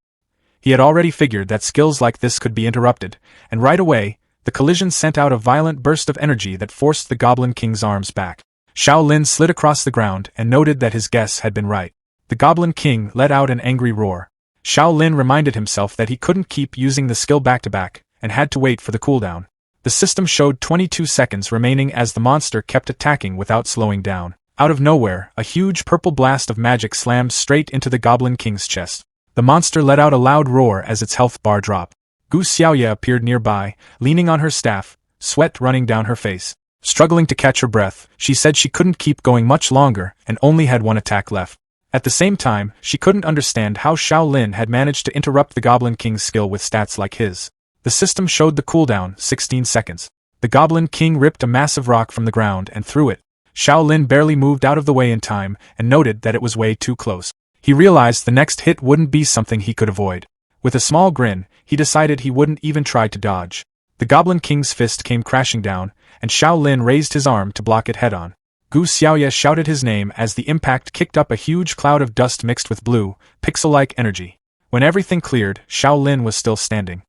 He had already figured that skills like this could be interrupted, and right away, the collision sent out a violent burst of energy that forced the Goblin King's arms back. Xiao Lin slid across the ground and noted that his guess had been right. The Goblin King let out an angry roar. Xiao Lin reminded himself that he couldn't keep using the skill back-to-back, and had to wait for the cooldown. The system showed 22 seconds remaining as the monster kept attacking without slowing down. Out of nowhere, a huge purple blast of magic slammed straight into the Goblin King's chest. The monster let out a loud roar as its health bar dropped. Gu Xiaoya appeared nearby, leaning on her staff, sweat running down her face. Struggling to catch her breath, she said she couldn't keep going much longer and only had one attack left. At the same time, she couldn't understand how Xiao Lin had managed to interrupt the Goblin King's skill with stats like his. The system showed the cooldown, 16 seconds. The Goblin King ripped a massive rock from the ground and threw it. Xiao Lin barely moved out of the way in time and noted that it was way too close. He realized the next hit wouldn't be something he could avoid. With a small grin, he decided he wouldn't even try to dodge. The Goblin King's fist came crashing down, and Xiao Lin raised his arm to block it head-on. Gu Xiaoya shouted his name as the impact kicked up a huge cloud of dust mixed with blue, pixel-like energy. When everything cleared, Xiao Lin was still standing.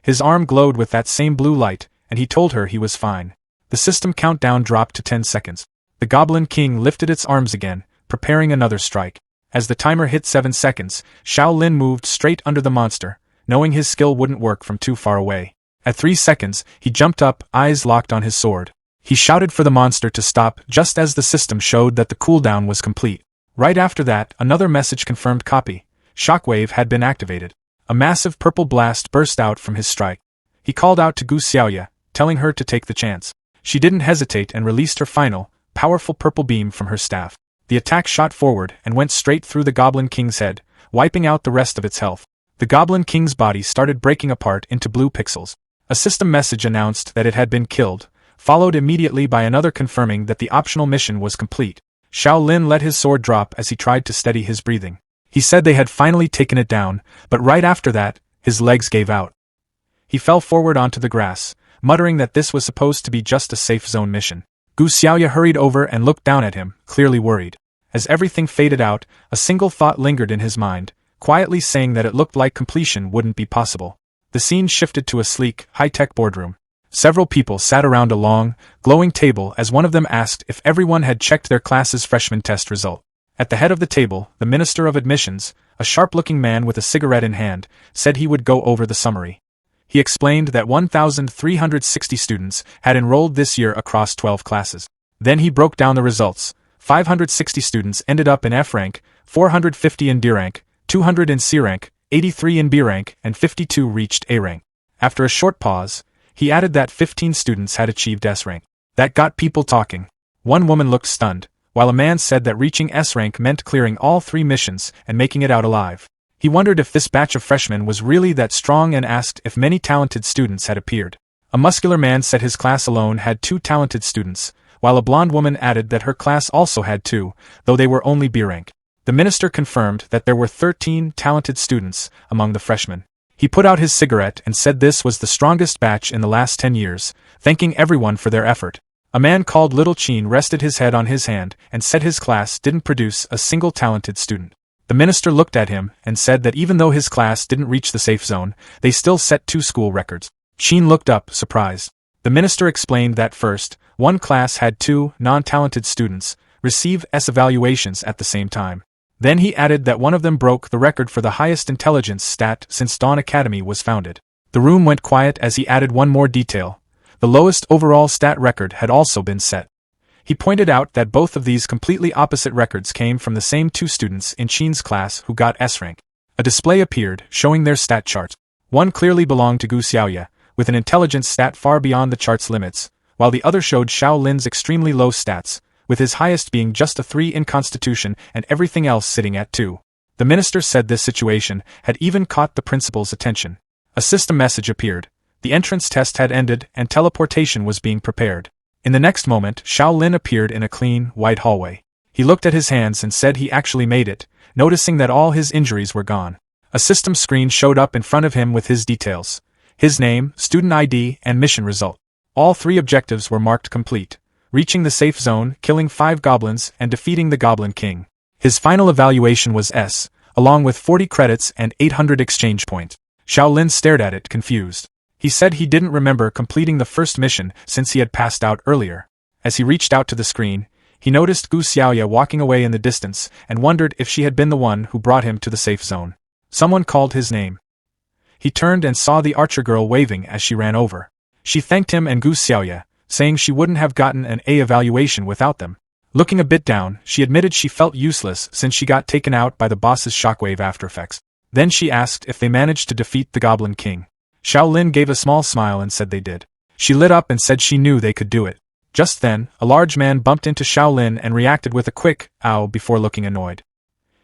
His arm glowed with that same blue light, and he told her he was fine. The system countdown dropped to 10 seconds. The Goblin King lifted its arms again, preparing another strike. As the timer hit 7 seconds, Xiao Lin moved straight under the monster, knowing his skill wouldn't work from too far away. At 3 seconds, he jumped up, eyes locked on his sword. He shouted for the monster to stop just as the system showed that the cooldown was complete. Right after that, another message confirmed copy. Shockwave had been activated. A massive purple blast burst out from his strike. He called out to Gu Xiaoya, telling her to take the chance. She didn't hesitate and released her final, powerful purple beam from her staff. The attack shot forward and went straight through the Goblin King's head, wiping out the rest of its health. The Goblin King's body started breaking apart into blue pixels. A system message announced that it had been killed, followed immediately by another confirming that the optional mission was complete. Xiao Lin let his sword drop as he tried to steady his breathing. He said they had finally taken it down, but right after that, his legs gave out. He fell forward onto the grass, muttering that this was supposed to be just a safe zone mission. Gu Xiaoya hurried over and looked down at him, clearly worried. As everything faded out, a single thought lingered in his mind, quietly saying that it looked like completion wouldn't be possible. The scene shifted to a sleek, high-tech boardroom. Several people sat around a long, glowing table as one of them asked if everyone had checked their class's freshman test result. At the head of the table, the Minister of Admissions, a sharp-looking man with a cigarette in hand, said he would go over the summary. He explained that 1,360 students had enrolled this year across 12 classes. Then he broke down the results. 560 students ended up in F rank, 450 in D rank, 200 in C rank, 83 in B rank, and 52 reached A rank. After a short pause, he added that 15 students had achieved S rank. That got people talking. One woman looked stunned, while a man said that reaching S rank meant clearing all 3 missions and making it out alive. He wondered if this batch of freshmen was really that strong and asked if many talented students had appeared. A muscular man said his class alone had 2 talented students, while a blonde woman added that her class also had 2, though they were only B rank. The minister confirmed that there were 13 talented students among the freshmen. He put out his cigarette and said this was the strongest batch in the last 10 years, thanking everyone for their effort. A man called Little Chin rested his head on his hand and said his class didn't produce a single talented student. The minister looked at him and said that even though his class didn't reach the safe zone, they still set 2 school records. Chin looked up, surprised. The minister explained that first, one class had 2 non-talented students receive S evaluations at the same time. Then he added that one of them broke the record for the highest intelligence stat since Dawn Academy was founded. The room went quiet as he added one more detail. The lowest overall stat record had also been set. He pointed out that both of these completely opposite records came from the same 2 students in Chin's class who got S rank. A display appeared, showing their stat charts. One clearly belonged to Gu Xiaoya, with an intelligence stat far beyond the chart's limits, while the other showed Xiao Lin's extremely low stats, with his highest being just a 3 in constitution and everything else sitting at 2. The minister said this situation had even caught the principal's attention. A system message appeared. The entrance test had ended and teleportation was being prepared. In the next moment, Xiao Lin appeared in a clean, white hallway. He looked at his hands and said he actually made it, noticing that all his injuries were gone. A system screen showed up in front of him with his details. His name, student ID, and mission result. All 3 objectives were marked complete. Reaching the safe zone, killing 5 goblins, and defeating the Goblin King. His final evaluation was S, along with 40 credits and 800 exchange points. Xiao Lin stared at it, confused. He said he didn't remember completing the first mission since he had passed out earlier. As he reached out to the screen, he noticed Gu Xiaoya walking away in the distance and wondered if she had been the one who brought him to the safe zone. Someone called his name. He turned and saw the archer girl waving as she ran over. She thanked him and Gu Xiaoya, saying she wouldn't have gotten an A evaluation without them. Looking a bit down, she admitted she felt useless since she got taken out by the boss's shockwave aftereffects. Then she asked if they managed to defeat the Goblin King. Xiao Lin gave a small smile and said they did. She lit up and said she knew they could do it. Just then, a large man bumped into Xiao Lin and reacted with a quick, ow, before looking annoyed.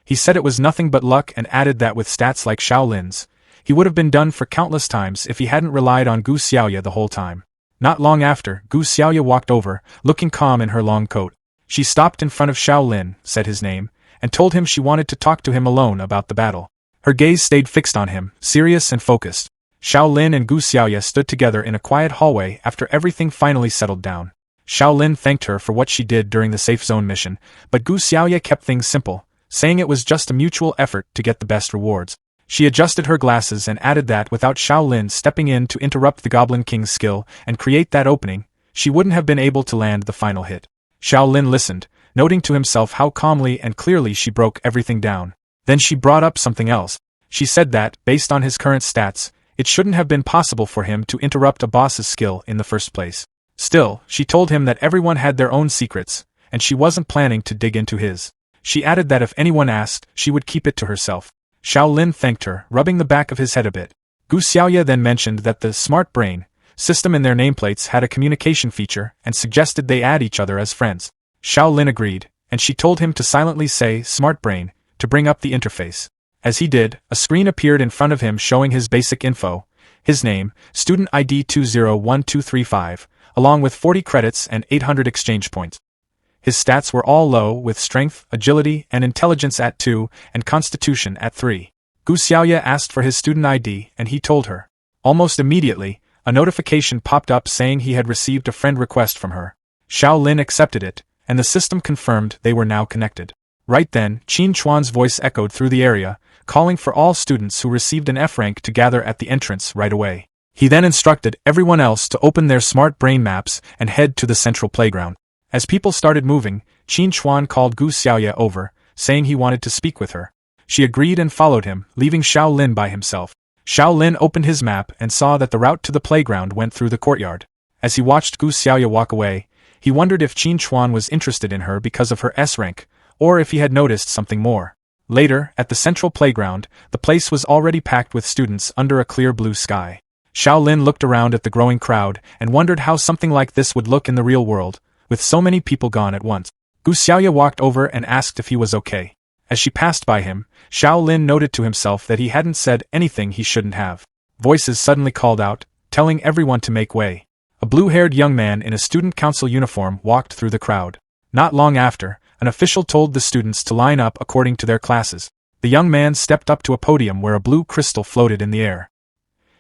He said it was nothing but luck and added that with stats like Xiao Lin's, he would have been done for countless times if he hadn't relied on Gu Xiaoya the whole time. Not long after, Gu Xiaoya walked over, looking calm in her long coat. She stopped in front of Xiao Lin, said his name, and told him she wanted to talk to him alone about the battle. Her gaze stayed fixed on him, serious and focused. Xiao Lin and Gu Xiaoya stood together in a quiet hallway after everything finally settled down. Xiao Lin thanked her for what she did during the safe zone mission, but Gu Xiaoya kept things simple, saying it was just a mutual effort to get the best rewards. She adjusted her glasses and added that without Xiao Lin stepping in to interrupt the Goblin King's skill and create that opening, she wouldn't have been able to land the final hit. Xiao Lin listened, noting to himself how calmly and clearly she broke everything down. Then she brought up something else. She said that, based on his current stats, it shouldn't have been possible for him to interrupt a boss's skill in the first place. Still, she told him that everyone had their own secrets, and she wasn't planning to dig into his. She added that if anyone asked, she would keep it to herself. Xiao Lin thanked her, rubbing the back of his head a bit. Gu Xiaoya then mentioned that the smart brain system in their nameplates had a communication feature and suggested they add each other as friends. Xiao Lin agreed, and she told him to silently say smart brain to bring up the interface. As he did, a screen appeared in front of him showing his basic info, his name, student ID 201235, along with 40 credits and 800 exchange points. His stats were all low, with strength, agility, and intelligence at 2, and constitution at 3. Gu Xiaoya asked for his student ID, and he told her. Almost immediately, a notification popped up saying he had received a friend request from her. Xiao Lin accepted it, and the system confirmed they were now connected. Right then, Qin Chuan's voice echoed through the area, calling for all students who received an F rank to gather at the entrance right away. He then instructed everyone else to open their smart brain maps and head to the central playground. As people started moving, Qin Chuan called Gu Xiaoya over, saying he wanted to speak with her. She agreed and followed him, leaving Xiao Lin by himself. Xiao Lin opened his map and saw that the route to the playground went through the courtyard. As he watched Gu Xiaoya walk away, he wondered if Qin Chuan was interested in her because of her S rank, or if he had noticed something more. Later, at the central playground, the place was already packed with students under a clear blue sky. Xiao Lin looked around at the growing crowd and wondered how something like this would look in the real world, with so many people gone at once. Gu Xiaoya walked over and asked if he was okay. As she passed by him, Xiao Lin noted to himself that he hadn't said anything he shouldn't have. Voices suddenly called out, telling everyone to make way. A blue-haired young man in a student council uniform walked through the crowd. Not long after, an official told the students to line up according to their classes. The young man stepped up to a podium where a blue crystal floated in the air.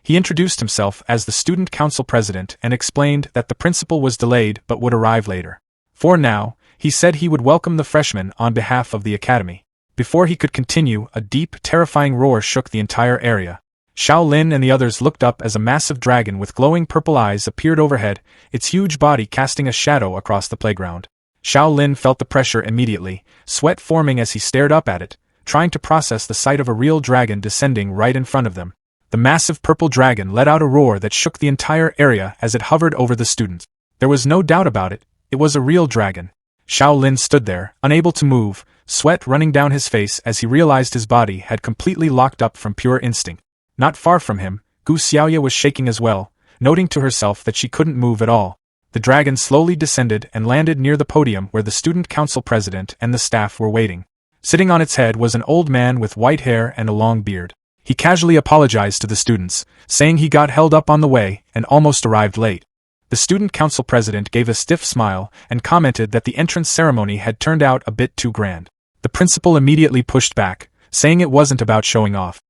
He introduced himself as the student council president and explained that the principal was delayed but would arrive later. For now, he said he would welcome the freshmen on behalf of the academy. Before he could continue, a deep, terrifying roar shook the entire area. Xiao Lin and the others looked up as a massive dragon with glowing purple eyes appeared overhead, its huge body casting a shadow across the playground. Xiao Lin felt the pressure immediately, sweat forming as he stared up at it, trying to process the sight of a real dragon descending right in front of them. The massive purple dragon let out a roar that shook the entire area as it hovered over the students. There was no doubt about it, it was a real dragon. Xiao Lin stood there, unable to move, sweat running down his face as he realized his body had completely locked up from pure instinct. Not far from him, Gu Xiaoya was shaking as well, noting to herself that she couldn't move at all. The dragon slowly descended and landed near the podium where the student council president and the staff were waiting. Sitting on its head was an old man with white hair and a long beard. He casually apologized to the students, saying he got held up on the way and almost arrived late. The student council president gave a stiff smile and commented that the entrance ceremony had turned out a bit too grand. The principal immediately pushed back, saying it wasn't about showing off.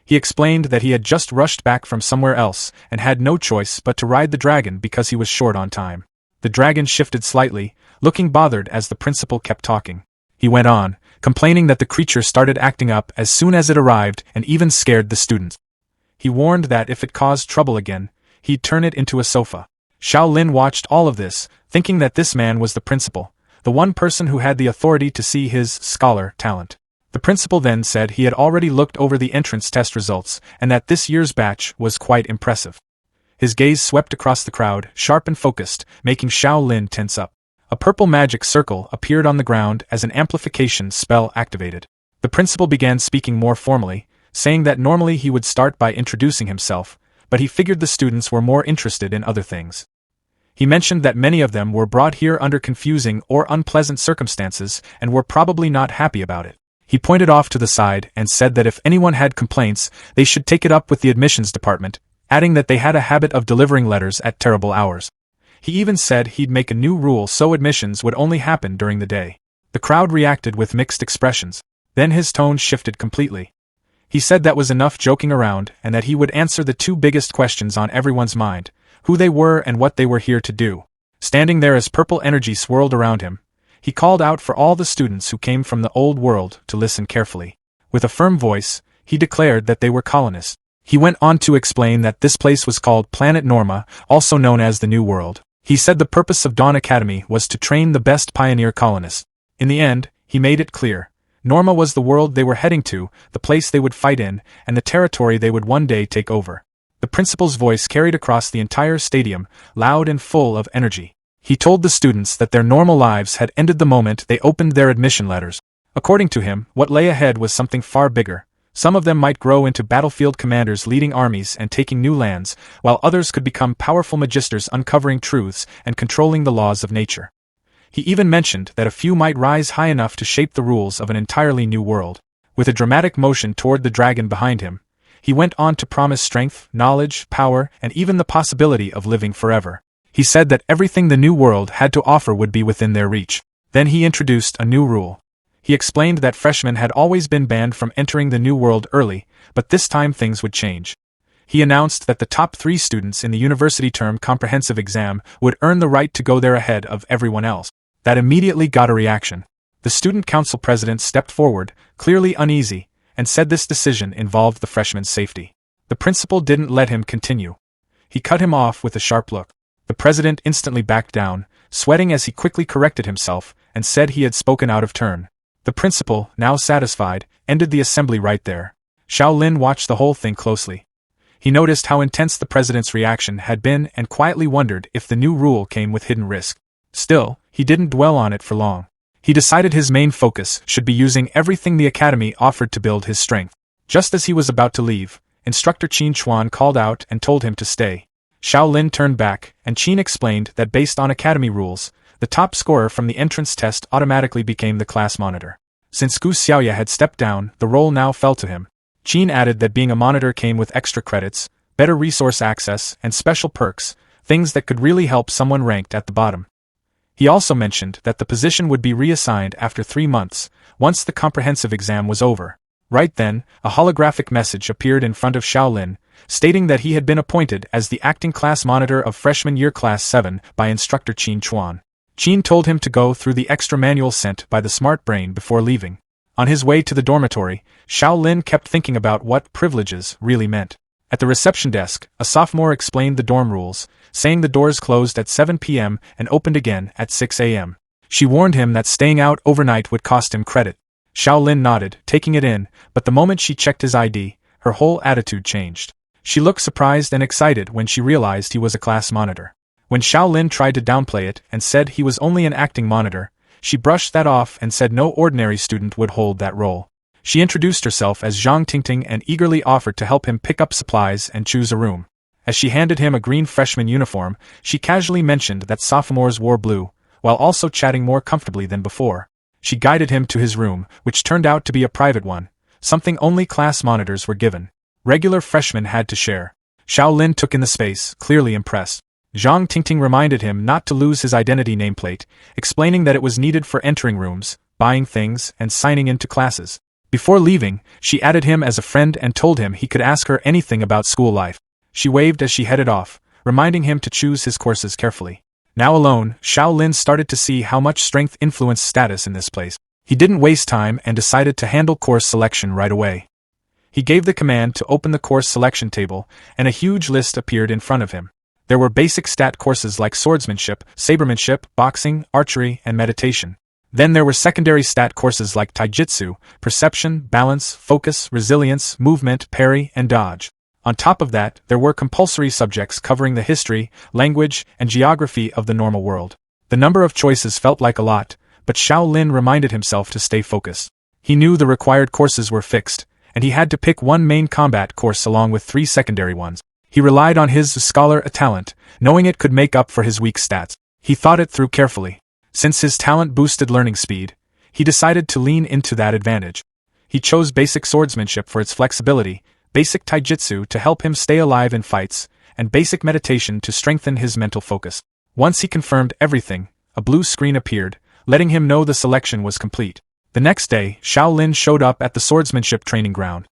He explained that he had just rushed back from somewhere else and had no choice but to ride the dragon because he was short on time. The dragon shifted slightly, looking bothered as the principal kept talking. He went on, complaining that the creature started acting up as soon as it arrived and even scared the students. He warned that if it caused trouble again, he'd turn it into a sofa. Xiao Lin watched all of this, thinking that this man was the principal, the one person who had the authority to see his scholar talent. The principal then said he had already looked over the entrance test results and that this year's batch was quite impressive. His gaze swept across the crowd, sharp and focused, making Xiao Lin tense up. A purple magic circle appeared on the ground as an amplification spell activated. The principal began speaking more formally, saying that normally he would start by introducing himself, but he figured the students were more interested in other things. He mentioned that many of them were brought here under confusing or unpleasant circumstances and were probably not happy about it. He pointed off to the side and said that if anyone had complaints, they should take it up with the admissions department, adding that they had a habit of delivering letters at terrible hours. He even said he'd make a new rule so admissions would only happen during the day. The crowd reacted with mixed expressions. Then his tone shifted completely. He said that was enough joking around and that he would answer the two biggest questions on everyone's mind, who they were and what they were here to do. Standing there as purple energy swirled around him, he called out for all the students who came from the old world to listen carefully. With a firm voice, he declared that they were colonists. He went on to explain that this place was called Planet Norma, also known as the New World. He said the purpose of Dawn Academy was to train the best pioneer colonists. In the end, he made it clear. Norma was the world they were heading to, the place they would fight in, and the territory they would one day take over. The principal's voice carried across the entire stadium, loud and full of energy. He told the students that their normal lives had ended the moment they opened their admission letters. According to him, what lay ahead was something far bigger. Some of them might grow into battlefield commanders leading armies and taking new lands, while others could become powerful magisters uncovering truths and controlling the laws of nature. He even mentioned that a few might rise high enough to shape the rules of an entirely new world. With a dramatic motion toward the dragon behind him, he went on to promise strength, knowledge, power, and even the possibility of living forever. He said that everything the new world had to offer would be within their reach. Then he introduced a new rule. He explained that freshmen had always been banned from entering the new world early, but this time things would change. He announced that the top 3 students in the university term comprehensive exam would earn the right to go there ahead of everyone else. That immediately got a reaction. The student council president stepped forward, clearly uneasy, and said this decision involved the freshman's safety. The principal didn't let him continue. He cut him off with a sharp look. The president instantly backed down, sweating as he quickly corrected himself, and said he had spoken out of turn. The principal, now satisfied, ended the assembly right there. Xiao Lin watched the whole thing closely. He noticed how intense the president's reaction had been and quietly wondered if the new rule came with hidden risk. Still, he didn't dwell on it for long. He decided his main focus should be using everything the academy offered to build his strength. Just as he was about to leave, Instructor Qin Chuan called out and told him to stay. Xiao Lin turned back, and Qin explained that based on academy rules, the top scorer from the entrance test automatically became the class monitor. Since Gu Xiaoya had stepped down, the role now fell to him. Qin added that being a monitor came with extra credits, better resource access, and special perks, things that could really help someone ranked at the bottom. He also mentioned that the position would be reassigned after 3 months, once the comprehensive exam was over. Right then, a holographic message appeared in front of Xiao Lin, stating that he had been appointed as the acting class monitor of freshman year class 7 by Instructor Qin Chuan. Qin told him to go through the extra manual sent by the smart brain before leaving. On his way to the dormitory, Xiao Lin kept thinking about what privileges really meant. At the reception desk, a sophomore explained the dorm rules, saying the doors closed at 7 p.m. and opened again at 6 a.m. She warned him that staying out overnight would cost him credit. Xiao Lin nodded, taking it in, but the moment she checked his ID, her whole attitude changed. She looked surprised and excited when she realized he was a class monitor. When Xiao Lin tried to downplay it and said he was only an acting monitor, she brushed that off and said no ordinary student would hold that role. She introduced herself as Zhang Tingting and eagerly offered to help him pick up supplies and choose a room. As she handed him a green freshman uniform, she casually mentioned that sophomores wore blue, while also chatting more comfortably than before. She guided him to his room, which turned out to be a private one, something only class monitors were given. Regular freshmen had to share. Xiao Lin took in the space, clearly impressed. Zhang Tingting reminded him not to lose his identity nameplate, explaining that it was needed for entering rooms, buying things, and signing into classes. Before leaving, she added him as a friend and told him he could ask her anything about school life. She waved as she headed off, reminding him to choose his courses carefully. Now alone, Xiao Lin started to see how much strength influenced status in this place. He didn't waste time and decided to handle course selection right away. He gave the command to open the course selection table, and a huge list appeared in front of him. There were basic stat courses like swordsmanship, sabermanship, boxing, archery, and meditation. Then there were secondary stat courses like taijutsu, perception, balance, focus, resilience, movement, parry, and dodge. On top of that, there were compulsory subjects covering the history, language, and geography of the normal world. The number of choices felt like a lot, but Xiao Lin reminded himself to stay focused. He knew the required courses were fixed, and he had to pick one main combat course along with 3 secondary ones. He relied on his scholar talent, knowing it could make up for his weak stats. He thought it through carefully. Since his talent boosted learning speed, he decided to lean into that advantage. He chose basic swordsmanship for its flexibility, basic taijutsu to help him stay alive in fights, and basic meditation to strengthen his mental focus. Once he confirmed everything, a blue screen appeared, letting him know the selection was complete. The next day, Xiao Lin showed up at the swordsmanship training ground.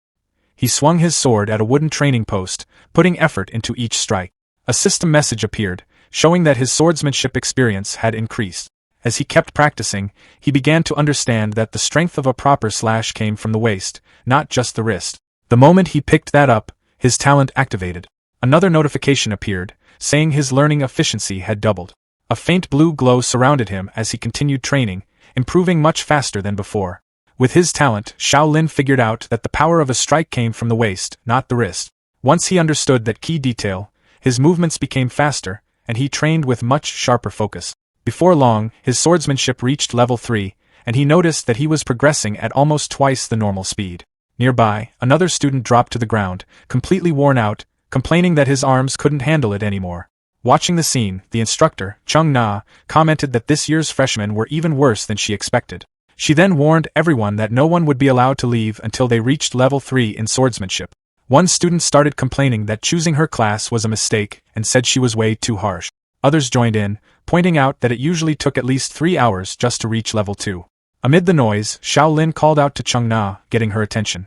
He swung his sword at a wooden training post, putting effort into each strike. A system message appeared, showing that his swordsmanship experience had increased. As he kept practicing, he began to understand that the strength of a proper slash came from the waist, not just the wrist. The moment he picked that up, his talent activated. Another notification appeared, saying his learning efficiency had doubled. A faint blue glow surrounded him as he continued training, improving much faster than before. With his talent, Xiao Lin figured out that the power of a strike came from the waist, not the wrist. Once he understood that key detail, his movements became faster, and he trained with much sharper focus. Before long, his swordsmanship reached level 3, and he noticed that he was progressing at almost twice the normal speed. Nearby, another student dropped to the ground, completely worn out, complaining that his arms couldn't handle it anymore. Watching the scene, the instructor, Chung Na, commented that this year's freshmen were even worse than she expected. She then warned everyone that no one would be allowed to leave until they reached level 3 in swordsmanship. One student started complaining that choosing her class was a mistake and said she was way too harsh. Others joined in, pointing out that it usually took at least 3 hours just to reach level 2. Amid the noise, Xiao Lin called out to Chung Na, getting her attention.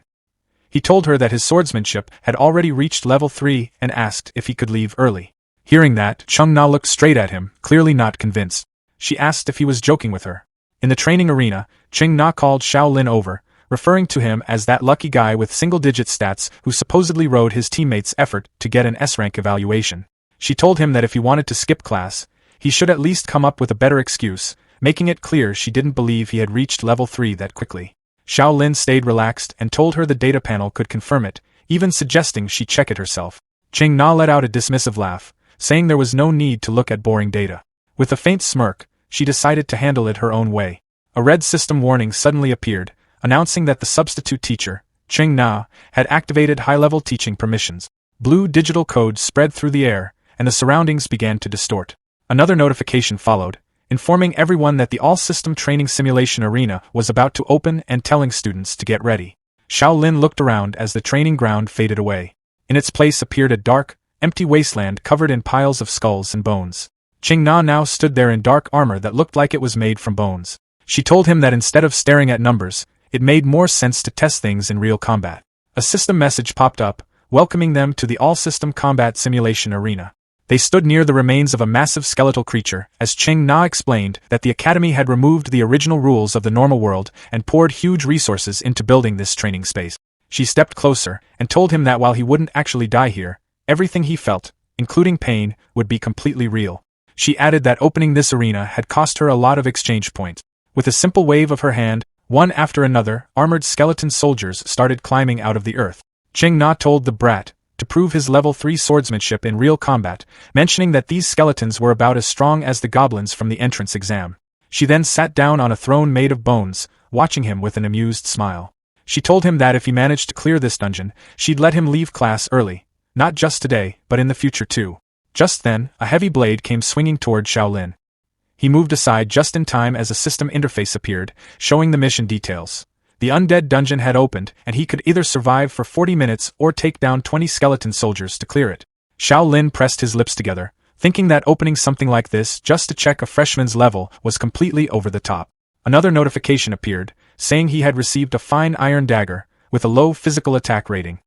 He told her that his swordsmanship had already reached level 3 and asked if he could leave early. Hearing that, Chung Na looked straight at him, clearly not convinced. She asked if he was joking with her. In the training arena, Chung Na called Xiao Lin over, referring to him as that lucky guy with single-digit stats who supposedly rode his teammates' effort to get an S-rank evaluation. She told him that if he wanted to skip class, he should at least come up with a better excuse, making it clear she didn't believe he had reached level 3 that quickly. Xiao Lin stayed relaxed and told her the data panel could confirm it, even suggesting she check it herself. Chung Na let out a dismissive laugh, saying there was no need to look at boring data. With a faint smirk, she decided to handle it her own way. A red system warning suddenly appeared, announcing that the substitute teacher, Chung Na, had activated high-level teaching permissions. Blue digital codes spread through the air, and the surroundings began to distort. Another notification followed, informing everyone that the all-system training simulation arena was about to open and telling students to get ready. Xiao Lin looked around as the training ground faded away. In its place appeared a dark, empty wasteland covered in piles of skulls and bones. Chung Na now stood there in dark armor that looked like it was made from bones. She told him that instead of staring at numbers, it made more sense to test things in real combat. A system message popped up, welcoming them to the all-system combat simulation arena. They stood near the remains of a massive skeletal creature, as Chung Na explained that the academy had removed the original rules of the normal world and poured huge resources into building this training space. She stepped closer and told him that while he wouldn't actually die here, everything he felt, including pain, would be completely real. She added that opening this arena had cost her a lot of exchange points. With a simple wave of her hand, one after another, armored skeleton soldiers started climbing out of the earth. Chung Na told the brat to prove his level 3 swordsmanship in real combat, mentioning that these skeletons were about as strong as the goblins from the entrance exam. She then sat down on a throne made of bones, watching him with an amused smile. She told him that if he managed to clear this dungeon, she'd let him leave class early, Not just today, but in the future too. Just then, a heavy blade came swinging toward Xiao Lin. He moved aside just in time as a system interface appeared, showing the mission details. The undead dungeon had opened, and he could either survive for 40 minutes or take down 20 skeleton soldiers to clear it. Xiao Lin pressed his lips together, thinking that opening something like this just to check a freshman's level was completely over the top. Another notification appeared, saying he had received a fine iron dagger, with a low physical attack rating.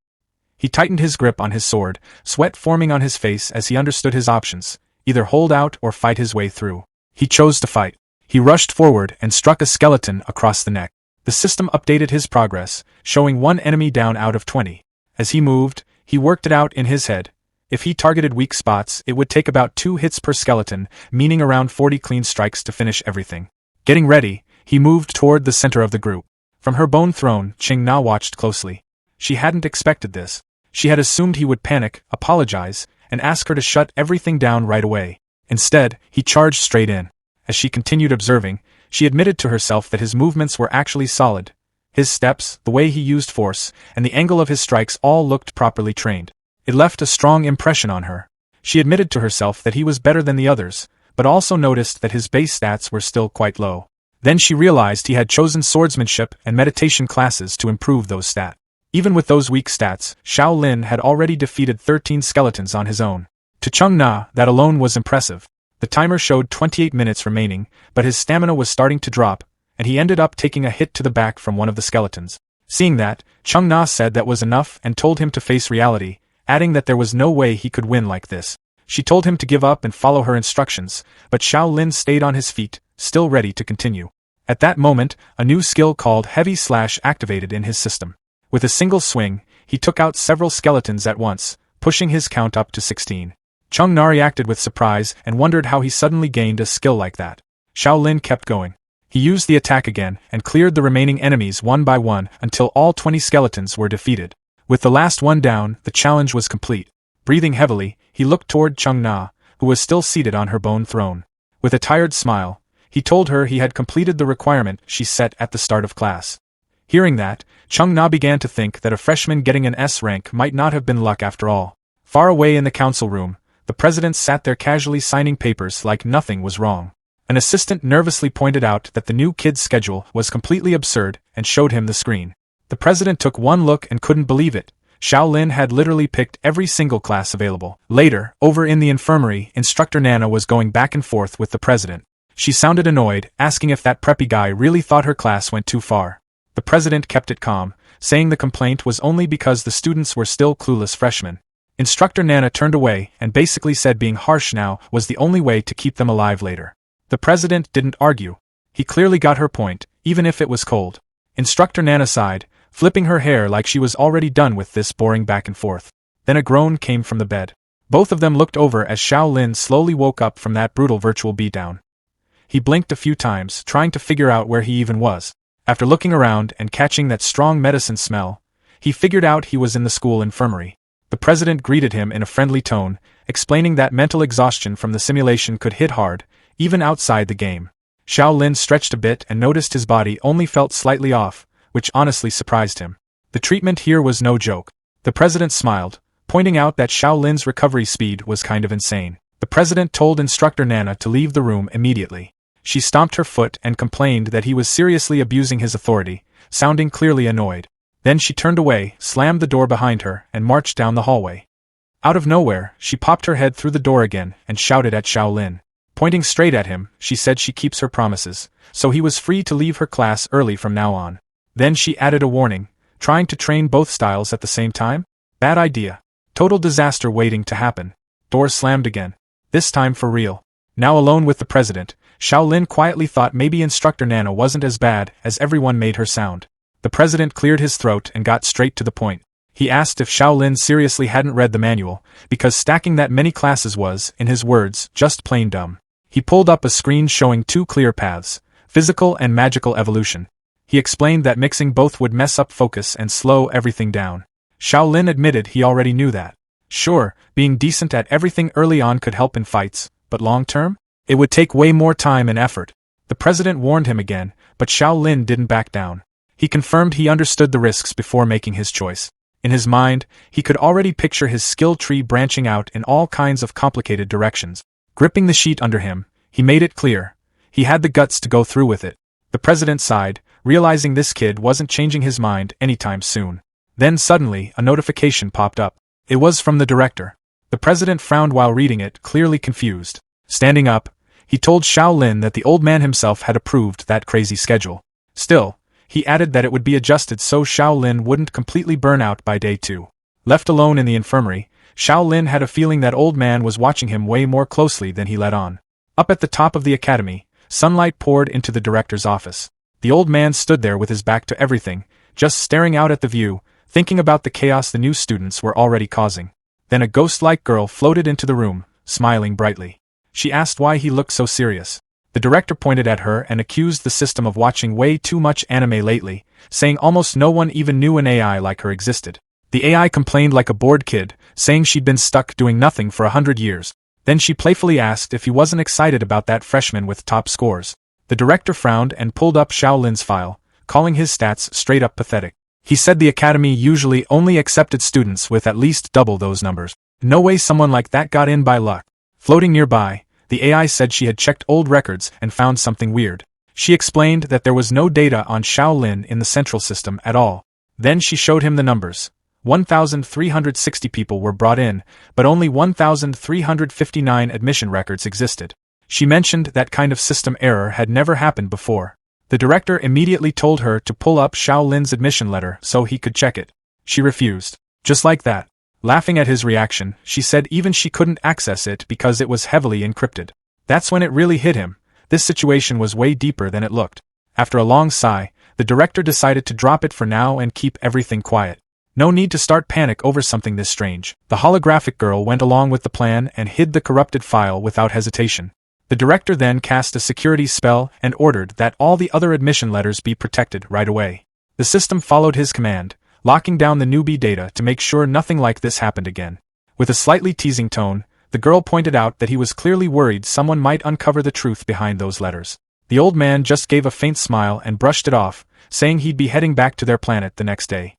He tightened his grip on his sword, sweat forming on his face as he understood his options, either hold out or fight his way through. He chose to fight. He rushed forward and struck a skeleton across the neck. The system updated his progress, showing 1 enemy down out of 20. As he moved, he worked it out in his head. If he targeted weak spots, it would take about 2 hits per skeleton, meaning around 40 clean strikes to finish everything. Getting ready, he moved toward the center of the group. From her bone throne, Qing Na watched closely. She hadn't expected this. She had assumed he would panic, apologize, and ask her to shut everything down right away. Instead, he charged straight in. As she continued observing, she admitted to herself that his movements were actually solid. His steps, the way he used force, and the angle of his strikes all looked properly trained. It left a strong impression on her. She admitted to herself that he was better than the others, but also noticed that his base stats were still quite low. Then she realized he had chosen swordsmanship and meditation classes to improve those stats. Even with those weak stats, Xiao Lin had already defeated 13 skeletons on his own. To Chung Na, that alone was impressive. The timer showed 28 minutes remaining, but his stamina was starting to drop, and he ended up taking a hit to the back from one of the skeletons. Seeing that, Chung Na said that was enough and told him to face reality, adding that there was no way he could win like this. She told him to give up and follow her instructions, but Xiao Lin stayed on his feet, still ready to continue. At that moment, a new skill called Heavy Slash activated in his system. With a single swing, he took out several skeletons at once, pushing his count up to 16. Chung Na reacted with surprise and wondered how he suddenly gained a skill like that. Xiao Lin kept going. He used the attack again and cleared the remaining enemies one by one until all 20 skeletons were defeated. With the last one down, the challenge was complete. Breathing heavily, he looked toward Chung Na, who was still seated on her bone throne. With a tired smile, he told her he had completed the requirement she set at the start of class. Hearing that, Chung Na began to think that a freshman getting an S rank might not have been luck after all. Far away in the council room, the president sat there casually signing papers like nothing was wrong. An assistant nervously pointed out that the new kid's schedule was completely absurd and showed him the screen. The president took one look and couldn't believe it. Xiao Lin had literally picked every single class available. Later, over in the infirmary, Instructor Nana was going back and forth with the president. She sounded annoyed, asking if that preppy guy really thought her class went too far. The president kept it calm, saying the complaint was only because the students were still clueless freshmen. Instructor Nana turned away and basically said being harsh now was the only way to keep them alive later. The president didn't argue. He clearly got her point, even if it was cold. Instructor Nana sighed, flipping her hair like she was already done with this boring back and forth. Then a groan came from the bed. Both of them looked over as Xiao Lin slowly woke up from that brutal virtual beatdown. He blinked a few times, trying to figure out where he even was. After looking around and catching that strong medicine smell, he figured out he was in the school infirmary. The president greeted him in a friendly tone, explaining that mental exhaustion from the simulation could hit hard, even outside the game. Xiao Lin stretched a bit and noticed his body only felt slightly off, which honestly surprised him. The treatment here was no joke. The president smiled, pointing out that Xiao Lin's recovery speed was kind of insane. The president told Instructor Nana to leave the room immediately. She stomped her foot and complained that he was seriously abusing his authority, sounding clearly annoyed. Then she turned away, slammed the door behind her, and marched down the hallway. Out of nowhere, she popped her head through the door again and shouted at Xiao Lin. Pointing straight at him, she said she keeps her promises, so he was free to leave her class early from now on. Then she added a warning, trying to train both styles at the same time? Bad idea. Total disaster waiting to happen. Door slammed again. This time for real. Now alone with the president, Xiao Lin quietly thought maybe Instructor Nana wasn't as bad as everyone made her sound. The president cleared his throat and got straight to the point. He asked if Xiao Lin seriously hadn't read the manual, because stacking that many classes was, in his words, just plain dumb. He pulled up a screen showing 2 clear paths, physical and magical evolution. He explained that mixing both would mess up focus and slow everything down. Xiao Lin admitted he already knew that. Sure, being decent at everything early on could help in fights, but long-term? It would take way more time and effort. The president warned him again, but Xiao Lin didn't back down. He confirmed he understood the risks before making his choice. In his mind, he could already picture his skill tree branching out in all kinds of complicated directions. Gripping the sheet under him, he made it clear. He had the guts to go through with it. The president sighed, realizing this kid wasn't changing his mind anytime soon. Then suddenly, a notification popped up. It was from the director. The president frowned while reading it, clearly confused. Standing up, he told Xiao Lin that the old man himself had approved that crazy schedule. Still, he added that it would be adjusted so Xiao Lin wouldn't completely burn out by day 2. Left alone in the infirmary, Xiao Lin had a feeling that old man was watching him way more closely than he let on. Up at the top of the academy, sunlight poured into the director's office. The old man stood there with his back to everything, just staring out at the view, thinking about the chaos the new students were already causing. Then a ghost-like girl floated into the room, smiling brightly. She asked why he looked so serious. The director pointed at her and accused the system of watching way too much anime lately, saying almost no one even knew an AI like her existed. The AI complained like a bored kid, saying she'd been stuck doing nothing for 100 years. Then she playfully asked if he wasn't excited about that freshman with top scores. The director frowned and pulled up Xiao Lin's file, calling his stats straight up pathetic. He said the academy usually only accepted students with at least double those numbers. No way someone like that got in by luck. Floating nearby, the AI said she had checked old records and found something weird. She explained that there was no data on Xiao Lin in the central system at all. Then she showed him the numbers. 1,360 people were brought in, but only 1,359 admission records existed. She mentioned that kind of system error had never happened before. The director immediately told her to pull up Xiao Lin's admission letter so he could check it. She refused. Just like that. Laughing at his reaction, she said even she couldn't access it because it was heavily encrypted. That's when it really hit him. This situation was way deeper than it looked. After a long sigh, the director decided to drop it for now and keep everything quiet. No need to start panic over something this strange. The holographic girl went along with the plan and hid the corrupted file without hesitation. The director then cast a security spell and ordered that all the other admission letters be protected right away. The system followed his command, locking down the newbie data to make sure nothing like this happened again. With a slightly teasing tone, the girl pointed out that he was clearly worried someone might uncover the truth behind those letters. The old man just gave a faint smile and brushed it off, saying he'd be heading back to their planet the next day.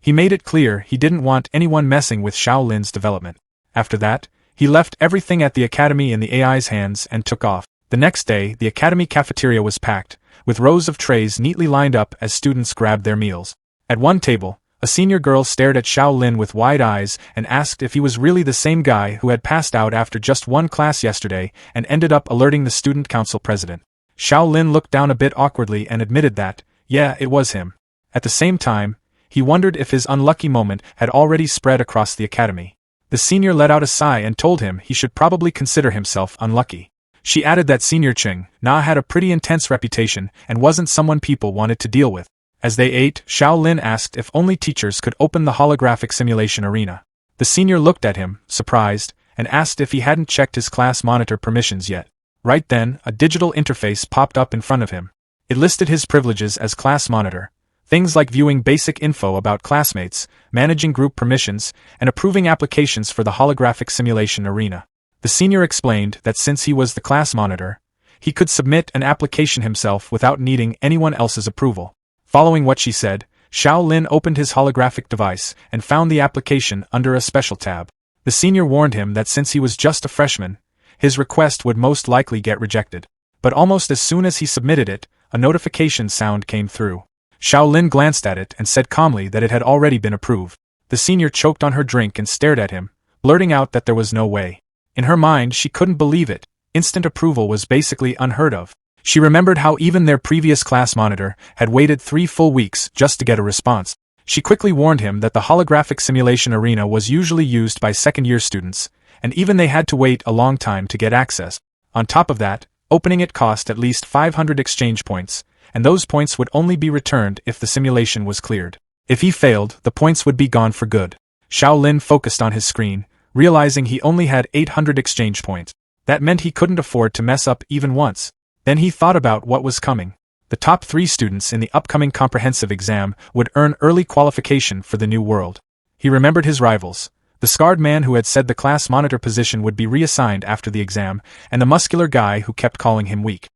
He made it clear he didn't want anyone messing with Xiao Lin's development. After that, he left everything at the academy in the AI's hands and took off. The next day, the academy cafeteria was packed, with rows of trays neatly lined up as students grabbed their meals. At one table, a senior girl stared at Xiao Lin with wide eyes and asked if he was really the same guy who had passed out after just one class yesterday and ended up alerting the student council president. Xiao Lin looked down a bit awkwardly and admitted that, yeah, it was him. At the same time, he wondered if his unlucky moment had already spread across the academy. The senior let out a sigh and told him he should probably consider himself unlucky. She added that Senior Cheng Na had a pretty intense reputation and wasn't someone people wanted to deal with. As they ate, Xiao Lin asked if only teachers could open the holographic simulation arena. The senior looked at him, surprised, and asked if he hadn't checked his class monitor permissions yet. Right then, a digital interface popped up in front of him. It listed his privileges as class monitor. Things like viewing basic info about classmates, managing group permissions, and approving applications for the holographic simulation arena. The senior explained that since he was the class monitor, he could submit an application himself without needing anyone else's approval. Following what she said, Xiao Lin opened his holographic device and found the application under a special tab. The senior warned him that since he was just a freshman, his request would most likely get rejected. But almost as soon as he submitted it, a notification sound came through. Xiao Lin glanced at it and said calmly that it had already been approved. The senior choked on her drink and stared at him, blurting out that there was no way. In her mind, she couldn't believe it. Instant approval was basically unheard of. She remembered how even their previous class monitor had waited 3 full weeks just to get a response. She quickly warned him that the holographic simulation arena was usually used by second-year students, and even they had to wait a long time to get access. On top of that, opening it cost at least 500 exchange points, and those points would only be returned if the simulation was cleared. If he failed, the points would be gone for good. Xiao Lin focused on his screen, realizing he only had 800 exchange points. That meant he couldn't afford to mess up even once. Then he thought about what was coming. The top 3 students in the upcoming comprehensive exam would earn early qualification for the new world. He remembered his rivals, the scarred man who had said the class monitor position would be reassigned after the exam, and the muscular guy who kept calling him weak.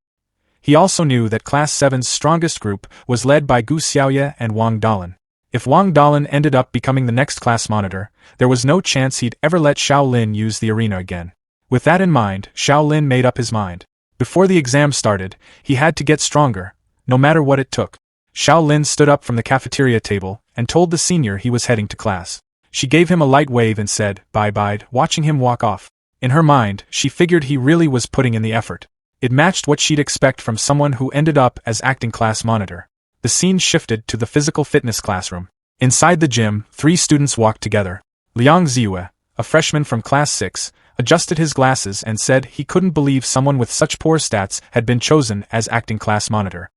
He also knew that Class 7's strongest group was led by Gu Xiaoye and Wang Dalin. If Wang Dalin ended up becoming the next class monitor, there was no chance he'd ever let Xiao Lin use the arena again. With that in mind, Xiao Lin made up his mind. Before the exam started, he had to get stronger, no matter what it took. Xiao Lin stood up from the cafeteria table and told the senior he was heading to class. She gave him a light wave and said, "Bye-bye," watching him walk off. In her mind, she figured he really was putting in the effort. It matched what she'd expect from someone who ended up as acting class monitor. The scene shifted to the physical fitness classroom. Inside the gym, 3 students walked together. Liang Ziyue, a freshman from class 6, adjusted his glasses and said he couldn't believe someone with such poor stats had been chosen as acting class monitor.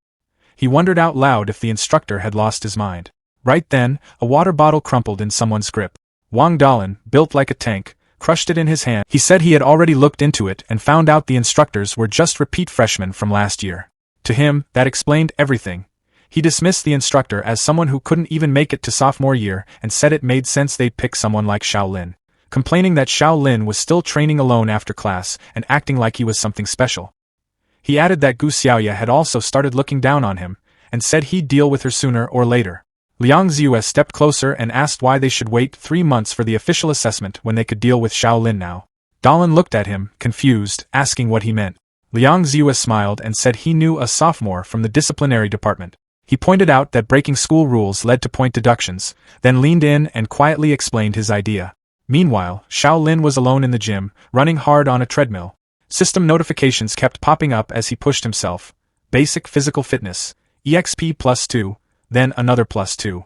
He wondered out loud if the instructor had lost his mind. Right then, a water bottle crumpled in someone's grip. Wang Dalin, built like a tank, crushed it in his hand. He said he had already looked into it and found out the instructors were just repeat freshmen from last year. To him, that explained everything. He dismissed the instructor as someone who couldn't even make it to sophomore year and said it made sense they'd pick someone like Xiao Lin, complaining that Xiao Lin was still training alone after class and acting like he was something special. He added that Gu Xiaoya had also started looking down on him, and said he'd deal with her sooner or later. Liang Ziyue stepped closer and asked why they should wait 3 months for the official assessment when they could deal with Xiao Lin now. Dalin looked at him, confused, asking what he meant. Liang Ziyue smiled and said he knew a sophomore from the disciplinary department. He pointed out that breaking school rules led to point deductions, then leaned in and quietly explained his idea. Meanwhile, Xiao Lin was alone in the gym, running hard on a treadmill. System notifications kept popping up as he pushed himself. Basic physical fitness, EXP +2, then another +2.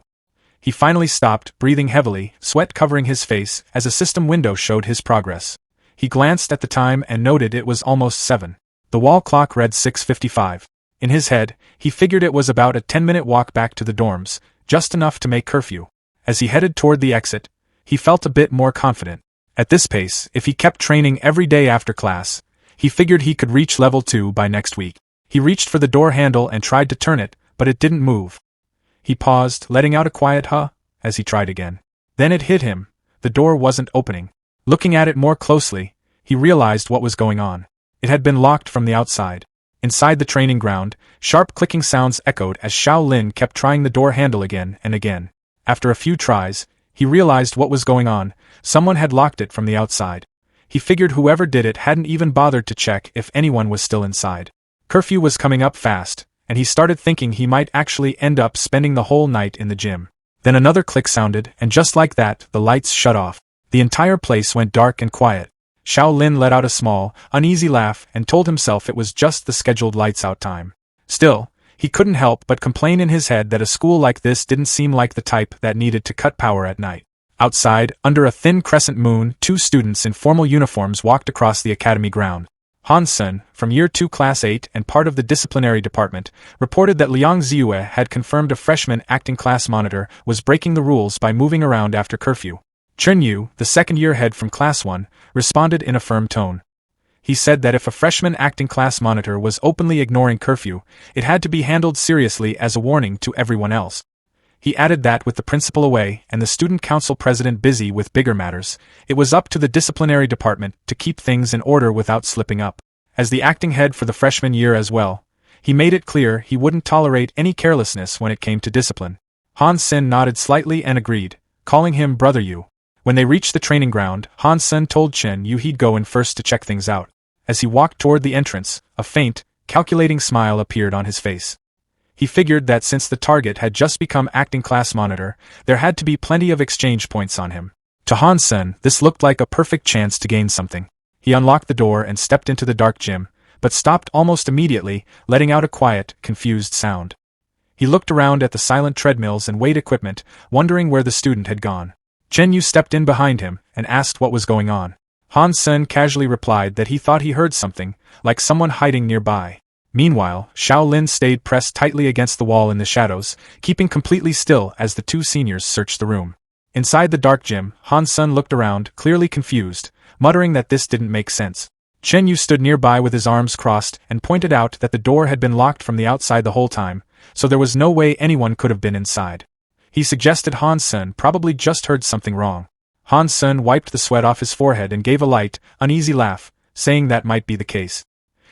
He finally stopped, breathing heavily, sweat covering his face, as a system window showed his progress. He glanced at the time and noted it was almost 7. The wall clock read 6:55. In his head, he figured it was about a 10-minute walk back to the dorms, just enough to make curfew. As he headed toward the exit, he felt a bit more confident. At this pace, if he kept training every day after class, he figured he could reach level 2 by next week. He reached for the door handle and tried to turn it, but it didn't move. He paused, letting out a quiet huh, as he tried again. Then it hit him. The door wasn't opening. Looking at it more closely, he realized what was going on. It had been locked from the outside. Inside the training ground, sharp clicking sounds echoed as Xiao Lin kept trying the door handle again and again. After a few tries, he realized what was going on. Someone had locked it from the outside. He figured whoever did it hadn't even bothered to check if anyone was still inside. Curfew was coming up fast, and he started thinking he might actually end up spending the whole night in the gym. Then another click sounded, and just like that, the lights shut off. The entire place went dark and quiet. Xiao Lin let out a small, uneasy laugh and told himself it was just the scheduled lights-out time. Still, he couldn't help but complain in his head that a school like this didn't seem like the type that needed to cut power at night. Outside, under a thin crescent moon, 2 students in formal uniforms walked across the academy ground. Han Sen, from Year 2 Class 8 and part of the disciplinary department, reported that Liang Ziyue had confirmed a freshman acting class monitor was breaking the rules by moving around after curfew. Chen Yu, the second-year head from Class 1, responded in a firm tone. He said that if a freshman acting class monitor was openly ignoring curfew, it had to be handled seriously as a warning to everyone else. He added that with the principal away and the student council president busy with bigger matters, it was up to the disciplinary department to keep things in order without slipping up. As the acting head for the freshman year as well, he made it clear he wouldn't tolerate any carelessness when it came to discipline. Han Sen nodded slightly and agreed, calling him Brother Yu. When they reached the training ground, Han Sen told Chen Yu he'd go in first to check things out. As he walked toward the entrance, a faint, calculating smile appeared on his face. He figured that since the target had just become acting class monitor, there had to be plenty of exchange points on him. To Han Sen, this looked like a perfect chance to gain something. He unlocked the door and stepped into the dark gym, but stopped almost immediately, letting out a quiet, confused sound. He looked around at the silent treadmills and weight equipment, wondering where the student had gone. Chen Yu stepped in behind him and asked what was going on. Han Sen casually replied that he thought he heard something, like someone hiding nearby. Meanwhile, Xiao Lin stayed pressed tightly against the wall in the shadows, keeping completely still as the 2 seniors searched the room. Inside the dark gym, Han Sen looked around, clearly confused, muttering that this didn't make sense. Chen Yu stood nearby with his arms crossed and pointed out that the door had been locked from the outside the whole time, so there was no way anyone could have been inside. He suggested Han Sen probably just heard something wrong. Han Sen wiped the sweat off his forehead and gave a light, uneasy laugh, saying that might be the case.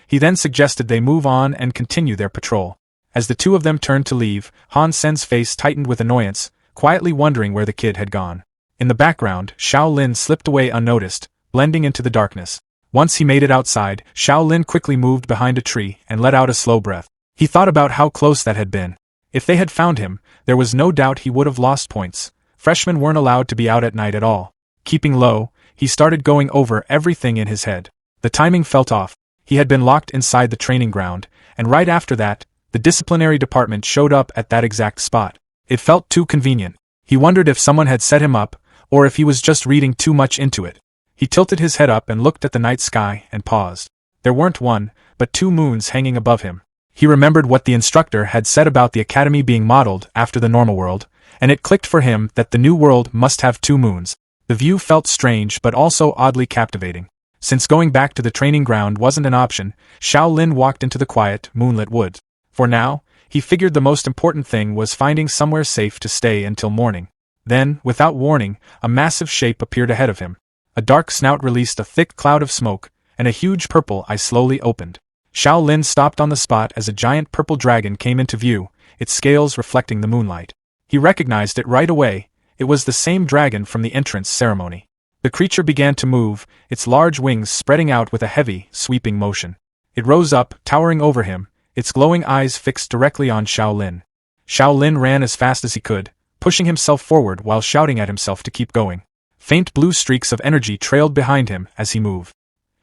He then suggested they move on and continue their patrol. As the 2 of them turned to leave, Han Sen's face tightened with annoyance, quietly wondering where the kid had gone. In the background, Xiao Lin slipped away unnoticed, blending into the darkness. Once he made it outside, Xiao Lin quickly moved behind a tree and let out a slow breath. He thought about how close that had been. If they had found him, there was no doubt he would have lost points. Freshmen weren't allowed to be out at night at all. Keeping low, he started going over everything in his head. The timing felt off. He had been locked inside the training ground, and right after that, the disciplinary department showed up at that exact spot. It felt too convenient. He wondered if someone had set him up, or if he was just reading too much into it. He tilted his head up and looked at the night sky and paused. There weren't one, but two moons hanging above him. He remembered what the instructor had said about the academy being modeled after the normal world, and it clicked for him that the new world must have two moons. The view felt strange but also oddly captivating. Since going back to the training ground wasn't an option, Xiao Lin walked into the quiet, moonlit woods. For now, he figured the most important thing was finding somewhere safe to stay until morning. Then, without warning, a massive shape appeared ahead of him. A dark snout released a thick cloud of smoke, and a huge purple eye slowly opened. Xiao Lin stopped on the spot as a giant purple dragon came into view, its scales reflecting the moonlight. He recognized it right away. It was the same dragon from the entrance ceremony. The creature began to move, its large wings spreading out with a heavy, sweeping motion. It rose up, towering over him, its glowing eyes fixed directly on Xiao Lin. Xiao Lin ran as fast as he could, pushing himself forward while shouting at himself to keep going. Faint blue streaks of energy trailed behind him as he moved.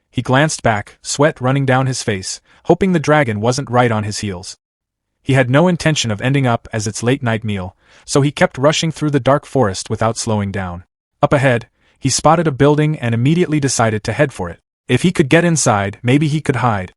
He glanced back, sweat running down his face, hoping the dragon wasn't right on his heels. He had no intention of ending up as its late-night meal, so he kept rushing through the dark forest without slowing down. Up ahead, he spotted a building and immediately decided to head for it. If he could get inside, maybe he could hide.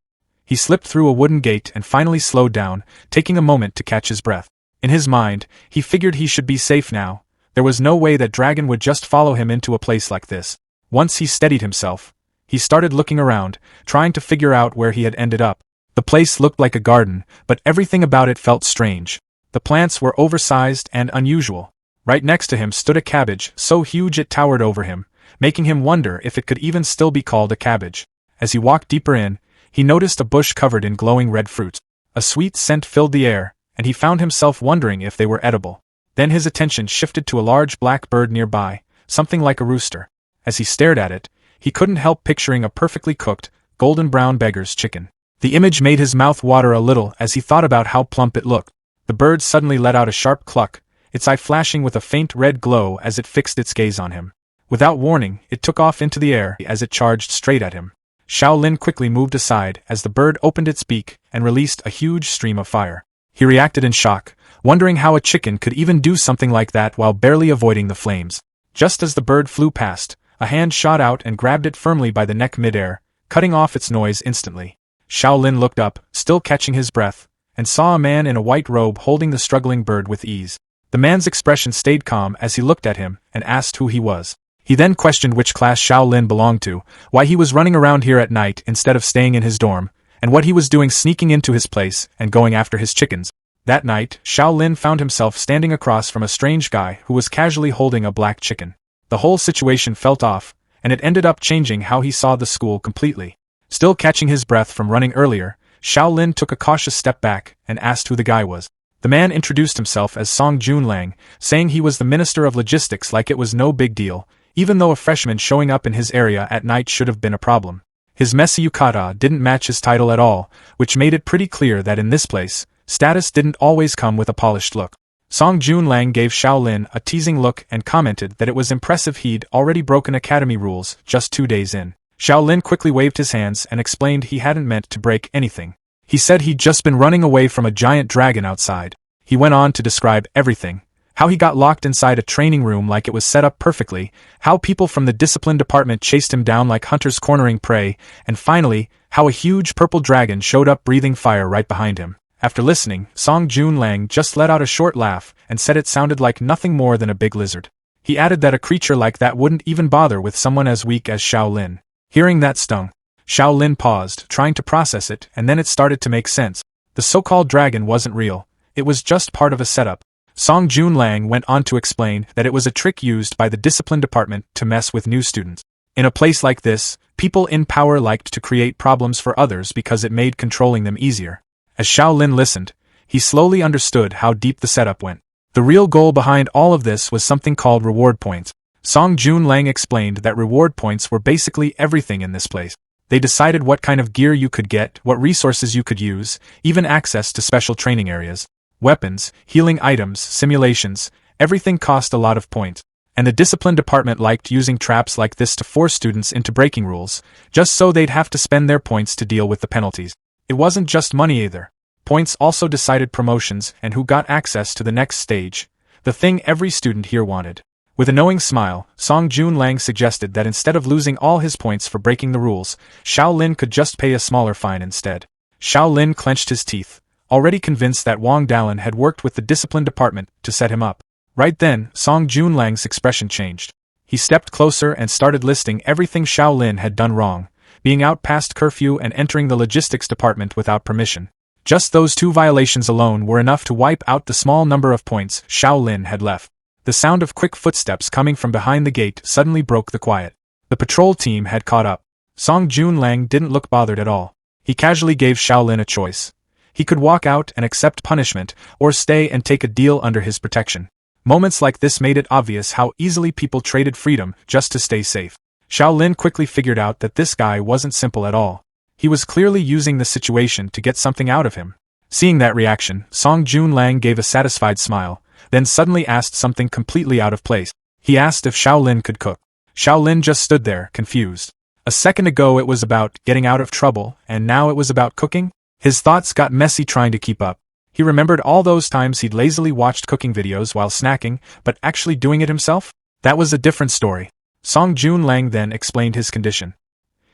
He slipped through a wooden gate and finally slowed down, taking a moment to catch his breath. In his mind, he figured he should be safe now. There was no way that dragon would just follow him into a place like this. Once he steadied himself, he started looking around, trying to figure out where he had ended up. The place looked like a garden, but everything about it felt strange. The plants were oversized and unusual. Right next to him stood a cabbage so huge it towered over him, making him wonder if it could even still be called a cabbage. As he walked deeper in, he noticed a bush covered in glowing red fruits. A sweet scent filled the air, and he found himself wondering if they were edible. Then his attention shifted to a large black bird nearby, something like a rooster. As he stared at it, he couldn't help picturing a perfectly cooked, golden brown beggar's chicken. The image made his mouth water a little as he thought about how plump it looked. The bird suddenly let out a sharp cluck, its eye flashing with a faint red glow as it fixed its gaze on him. Without warning, it took off into the air as it charged straight at him. Xiao Lin quickly moved aside as the bird opened its beak and released a huge stream of fire. He reacted in shock, wondering how a chicken could even do something like that while barely avoiding the flames. Just as the bird flew past, a hand shot out and grabbed it firmly by the neck mid-air, cutting off its noise instantly. Xiao Lin looked up, still catching his breath, and saw a man in a white robe holding the struggling bird with ease. The man's expression stayed calm as he looked at him and asked who he was. He then questioned which class Xiao Lin belonged to, why he was running around here at night instead of staying in his dorm, and what he was doing sneaking into his place and going after his chickens. That night, Xiao Lin found himself standing across from a strange guy who was casually holding a black chicken. The whole situation felt off, and it ended up changing how he saw the school completely. Still catching his breath from running earlier, Xiao Lin took a cautious step back and asked who the guy was. The man introduced himself as Song Junlang, saying he was the Minister of Logistics like it was no big deal, even though a freshman showing up in his area at night should have been a problem. His messy yukata didn't match his title at all, which made it pretty clear that in this place, status didn't always come with a polished look. Song Junlang gave Xiao Lin a teasing look and commented that it was impressive he'd already broken academy rules just 2 days in. Xiao Lin quickly waved his hands and explained he hadn't meant to break anything. He said he'd just been running away from a giant dragon outside. He went on to describe everything. How he got locked inside a training room like it was set up perfectly, how people from the discipline department chased him down like hunters cornering prey, and finally, how a huge purple dragon showed up breathing fire right behind him. After listening, Song Junlang just let out a short laugh and said it sounded like nothing more than a big lizard. He added that a creature like that wouldn't even bother with someone as weak as Xiao Lin. Hearing that stung. Xiao Lin paused, trying to process it, and then it started to make sense. The so-called dragon wasn't real. It was just part of a setup. Song Junlang went on to explain that it was a trick used by the discipline department to mess with new students. In a place like this, people in power liked to create problems for others because it made controlling them easier. As Xiao Lin listened, he slowly understood how deep the setup went. The real goal behind all of this was something called reward points. Song Jun Lang explained that reward points were basically everything in this place. They decided what kind of gear you could get, what resources you could use, even access to special training areas. Weapons, healing items, simulations, everything cost a lot of points. And the discipline department liked using traps like this to force students into breaking rules, just so they'd have to spend their points to deal with the penalties. It wasn't just money either. Points also decided promotions and who got access to the next stage, the thing every student here wanted. With a knowing smile, Song Jun Lang suggested that instead of losing all his points for breaking the rules, Xiao Lin could just pay a smaller fine instead. Xiao Lin clenched his teeth, already convinced that Wang Dalin had worked with the discipline department to set him up. Right then, Song Jun Lang's expression changed. He stepped closer and started listing everything Xiao Lin had done wrong, being out past curfew and entering the logistics department without permission. Just those 2 violations alone were enough to wipe out the small number of points Xiao Lin had left. The sound of quick footsteps coming from behind the gate suddenly broke the quiet. The patrol team had caught up. Song Jun Lang didn't look bothered at all. He casually gave Xiao Lin a choice. He could walk out and accept punishment, or stay and take a deal under his protection. Moments like this made it obvious how easily people traded freedom just to stay safe. Xiao Lin quickly figured out that this guy wasn't simple at all. He was clearly using the situation to get something out of him. Seeing that reaction, Song Jun Lang gave a satisfied smile, then suddenly asked something completely out of place. He asked if Xiao Lin could cook. Xiao Lin just stood there, confused. A second ago it was about getting out of trouble, and now it was about cooking? His thoughts got messy trying to keep up. He remembered all those times he'd lazily watched cooking videos while snacking, but actually doing it himself? That was a different story. Song Jun Lang then explained his condition.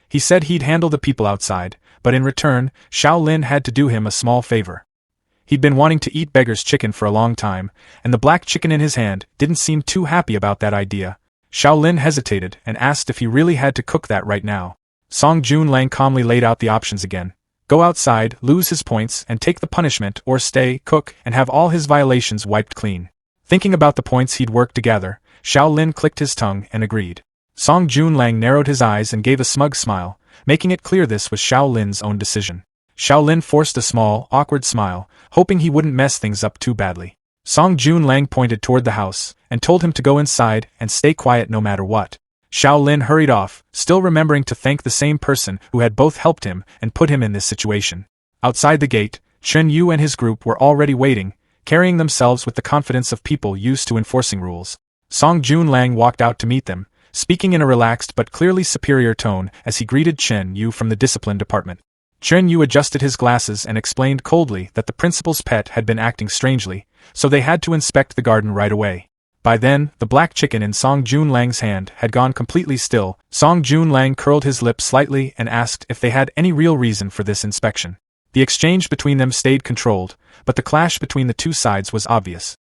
He said he'd handle the people outside, but in return, Xiao Lin had to do him a small favor. He'd been wanting to eat beggar's chicken for a long time, and the black chicken in his hand didn't seem too happy about that idea. Xiao Lin hesitated and asked if he really had to cook that right now. Song Jun Lang calmly laid out the options again. Go outside, lose his points, and take the punishment, or stay, cook, and have all his violations wiped clean. Thinking about the points he'd worked together, Xiao Lin clicked his tongue and agreed. Song Jun Lang narrowed his eyes and gave a smug smile, making it clear this was Xiao Lin's own decision. Xiao Lin forced a small, awkward smile, hoping he wouldn't mess things up too badly. Song Jun Lang pointed toward the house, and told him to go inside and stay quiet no matter what. Xiao Lin hurried off, still remembering to thank the same person who had both helped him and put him in this situation. Outside the gate, Chen Yu and his group were already waiting, carrying themselves with the confidence of people used to enforcing rules. Song Jun Lang walked out to meet them, speaking in a relaxed but clearly superior tone as he greeted Chen Yu from the discipline department. Chen Yu adjusted his glasses and explained coldly that the principal's pet had been acting strangely, so they had to inspect the garden right away. By then, the black chicken in Song Jun Lang's hand had gone completely still. Song Jun Lang curled his lip slightly and asked if they had any real reason for this inspection. The exchange between them stayed controlled, but the clash between the two sides was obvious.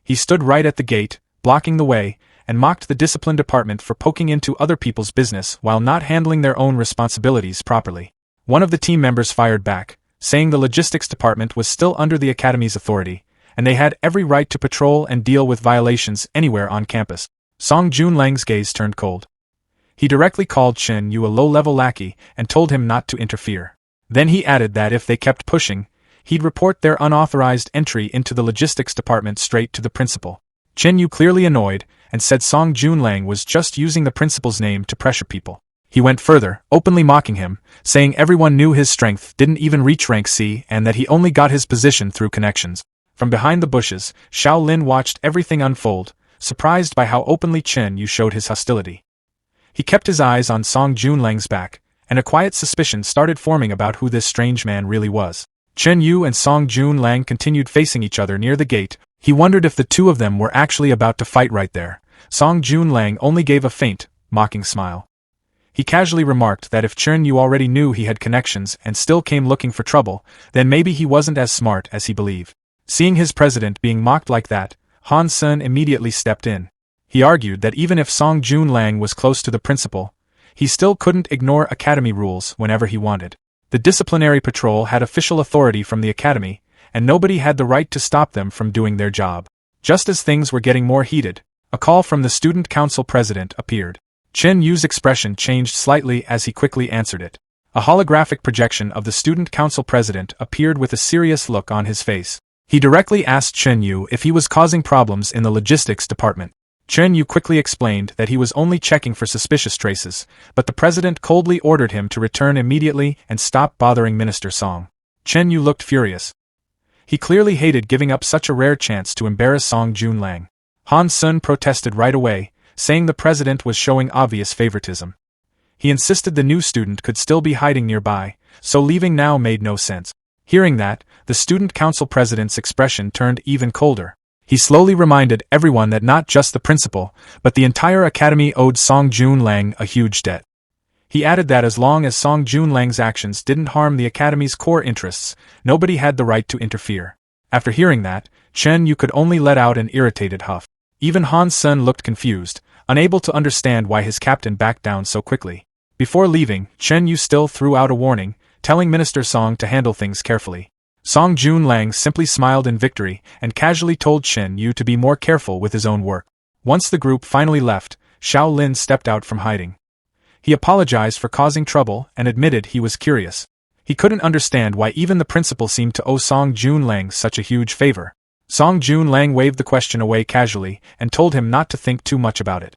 He stood right at the gate, blocking the way, and mocked the discipline department for poking into other people's business while not handling their own responsibilities properly. One of the team members fired back, saying the logistics department was still under the academy's authority, and they had every right to patrol and deal with violations anywhere on campus. Song Jun Lang's gaze turned cold. He directly called Chen Yu a low-level lackey and told him not to interfere. Then he added that if they kept pushing, he'd report their unauthorized entry into the logistics department straight to the principal. Chen Yu, clearly annoyed, and said Song Jun Lang was just using the principal's name to pressure people. He went further, openly mocking him, saying everyone knew his strength didn't even reach rank C and that he only got his position through connections. From behind the bushes, Xiao Lin watched everything unfold, surprised by how openly Chen Yu showed his hostility. He kept his eyes on Song Jun Lang's back, and a quiet suspicion started forming about who this strange man really was. Chen Yu and Song Jun Lang continued facing each other near the gate. He wondered if the two of them were actually about to fight right there. Song Jun Lang only gave a faint, mocking smile. He casually remarked that if Chen Yu already knew he had connections and still came looking for trouble, then maybe he wasn't as smart as he believed. Seeing his president being mocked like that, Han Sen immediately stepped in. He argued that even if Song Jun Lang was close to the principal, he still couldn't ignore academy rules whenever he wanted. The disciplinary patrol had official authority from the academy, and nobody had the right to stop them from doing their job. Just as things were getting more heated, a call from the student council president appeared. Chen Yu's expression changed slightly as he quickly answered it. A holographic projection of the student council president appeared with a serious look on his face. He directly asked Chen Yu if he was causing problems in the logistics department. Chen Yu quickly explained that he was only checking for suspicious traces, but the president coldly ordered him to return immediately and stop bothering Minister Song. Chen Yu looked furious. He clearly hated giving up such a rare chance to embarrass Song Junlang. Han Sun protested right away, saying the president was showing obvious favoritism. He insisted the new student could still be hiding nearby, so leaving now made no sense. Hearing that, the student council president's expression turned even colder. He slowly reminded everyone that not just the principal, but the entire academy owed Song Junlang a huge debt. He added that as long as Song Junlang's actions didn't harm the academy's core interests, nobody had the right to interfere. After hearing that, Chen Yu could only let out an irritated huff. Even Han Sun looked confused, unable to understand why his captain backed down so quickly. Before leaving, Chen Yu still threw out a warning, telling Minister Song to handle things carefully. Song Junlang simply smiled in victory and casually told Chen Yu to be more careful with his own work. Once the group finally left, Xiao Lin stepped out from hiding. He apologized for causing trouble and admitted he was curious. He couldn't understand why even the principal seemed to owe Song Junlang such a huge favor. Song Junlang waved the question away casually and told him not to think too much about it.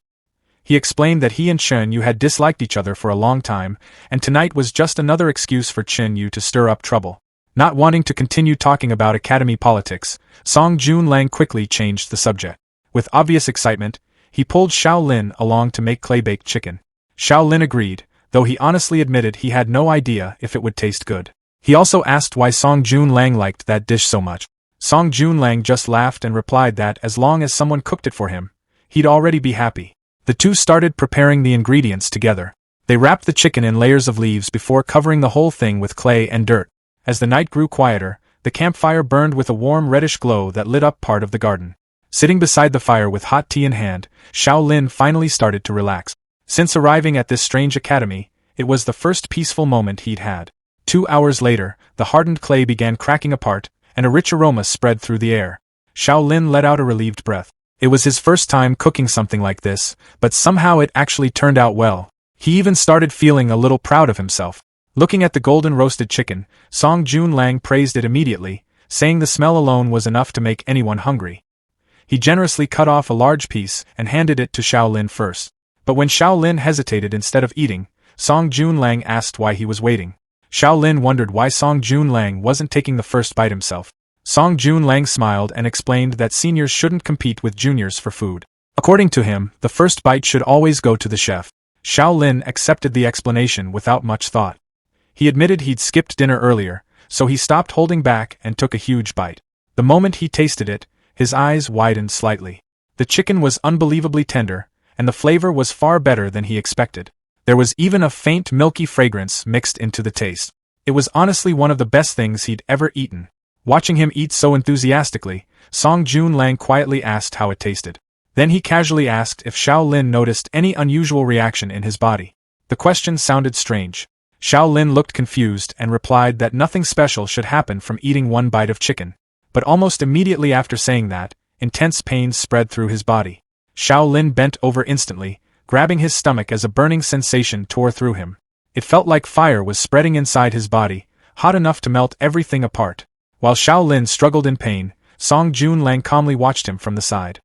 He explained that he and Chen Yu had disliked each other for a long time, and tonight was just another excuse for Chen Yu to stir up trouble. Not wanting to continue talking about academy politics, Song Junlang quickly changed the subject. With obvious excitement, he pulled Xiao Lin along to make clay-baked chicken. Xiao Lin agreed, though he honestly admitted he had no idea if it would taste good. He also asked why Song Junlang liked that dish so much. Song Junlang just laughed and replied that as long as someone cooked it for him, he'd already be happy. The two started preparing the ingredients together. They wrapped the chicken in layers of leaves before covering the whole thing with clay and dirt. As the night grew quieter, the campfire burned with a warm reddish glow that lit up part of the garden. Sitting beside the fire with hot tea in hand, Xiao Lin finally started to relax. Since arriving at this strange academy, it was the first peaceful moment he'd had. 2 hours later, the hardened clay began cracking apart, and a rich aroma spread through the air. Xiao Lin let out a relieved breath. It was his first time cooking something like this, but somehow it actually turned out well. He even started feeling a little proud of himself. Looking at the golden roasted chicken, Song Junlang praised it immediately, saying the smell alone was enough to make anyone hungry. He generously cut off a large piece and handed it to Xiao Lin first. But when Xiao Lin hesitated instead of eating, Song Junlang asked why he was waiting. Xiao Lin wondered why Song Junlang wasn't taking the first bite himself. Song Junlang smiled and explained that seniors shouldn't compete with juniors for food. According to him, the first bite should always go to the chef. Xiao Lin accepted the explanation without much thought. He admitted he'd skipped dinner earlier, so he stopped holding back and took a huge bite. The moment he tasted it, his eyes widened slightly. The chicken was unbelievably tender, and the flavor was far better than he expected. There was even a faint milky fragrance mixed into the taste. It was honestly one of the best things he'd ever eaten. Watching him eat so enthusiastically, Song Junlang quietly asked how it tasted. Then he casually asked if Xiao Lin noticed any unusual reaction in his body. The question sounded strange. Xiao Lin looked confused and replied that nothing special should happen from eating one bite of chicken. But almost immediately after saying that, intense pain spread through his body. Xiao Lin bent over instantly, grabbing his stomach as a burning sensation tore through him. It felt like fire was spreading inside his body, hot enough to melt everything apart. While Xiao Lin struggled in pain, Song Junlang calmly watched him from the side.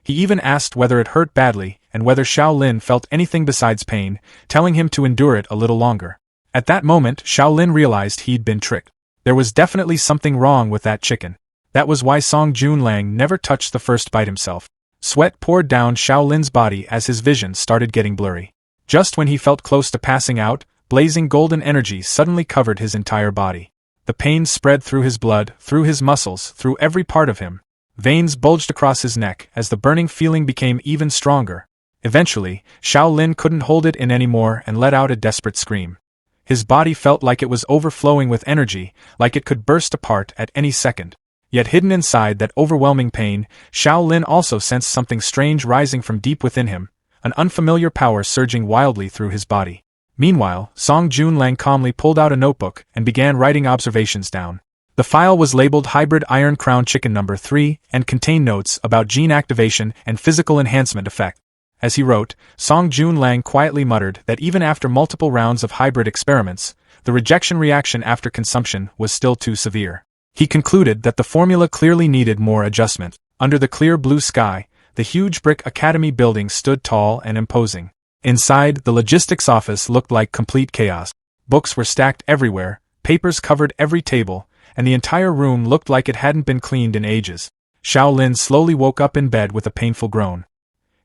He even asked whether it hurt badly and whether Xiao Lin felt anything besides pain, telling him to endure it a little longer. At that moment, Xiao Lin realized he'd been tricked. There was definitely something wrong with that chicken. That was why Song Junlang never touched the first bite himself. Sweat poured down Xiao Lin's body as his vision started getting blurry. Just when he felt close to passing out, blazing golden energy suddenly covered his entire body. The pain spread through his blood, through his muscles, through every part of him. Veins bulged across his neck as the burning feeling became even stronger. Eventually, Xiao Lin couldn't hold it in anymore and let out a desperate scream. His body felt like it was overflowing with energy, like it could burst apart at any second. Yet hidden inside that overwhelming pain, Xiao Lin also sensed something strange rising from deep within him, an unfamiliar power surging wildly through his body. Meanwhile, Song Junlang calmly pulled out a notebook and began writing observations down. The file was labeled Hybrid Iron Crown Chicken No. 3 and contained notes about gene activation and physical enhancement effect. As he wrote, Song Junlang quietly muttered that even after multiple rounds of hybrid experiments, the rejection reaction after consumption was still too severe. He concluded that the formula clearly needed more adjustment. Under the clear blue sky, the huge brick academy building stood tall and imposing. Inside, the logistics office looked like complete chaos. Books were stacked everywhere, papers covered every table, and the entire room looked like it hadn't been cleaned in ages. Xiao Lin slowly woke up in bed with a painful groan.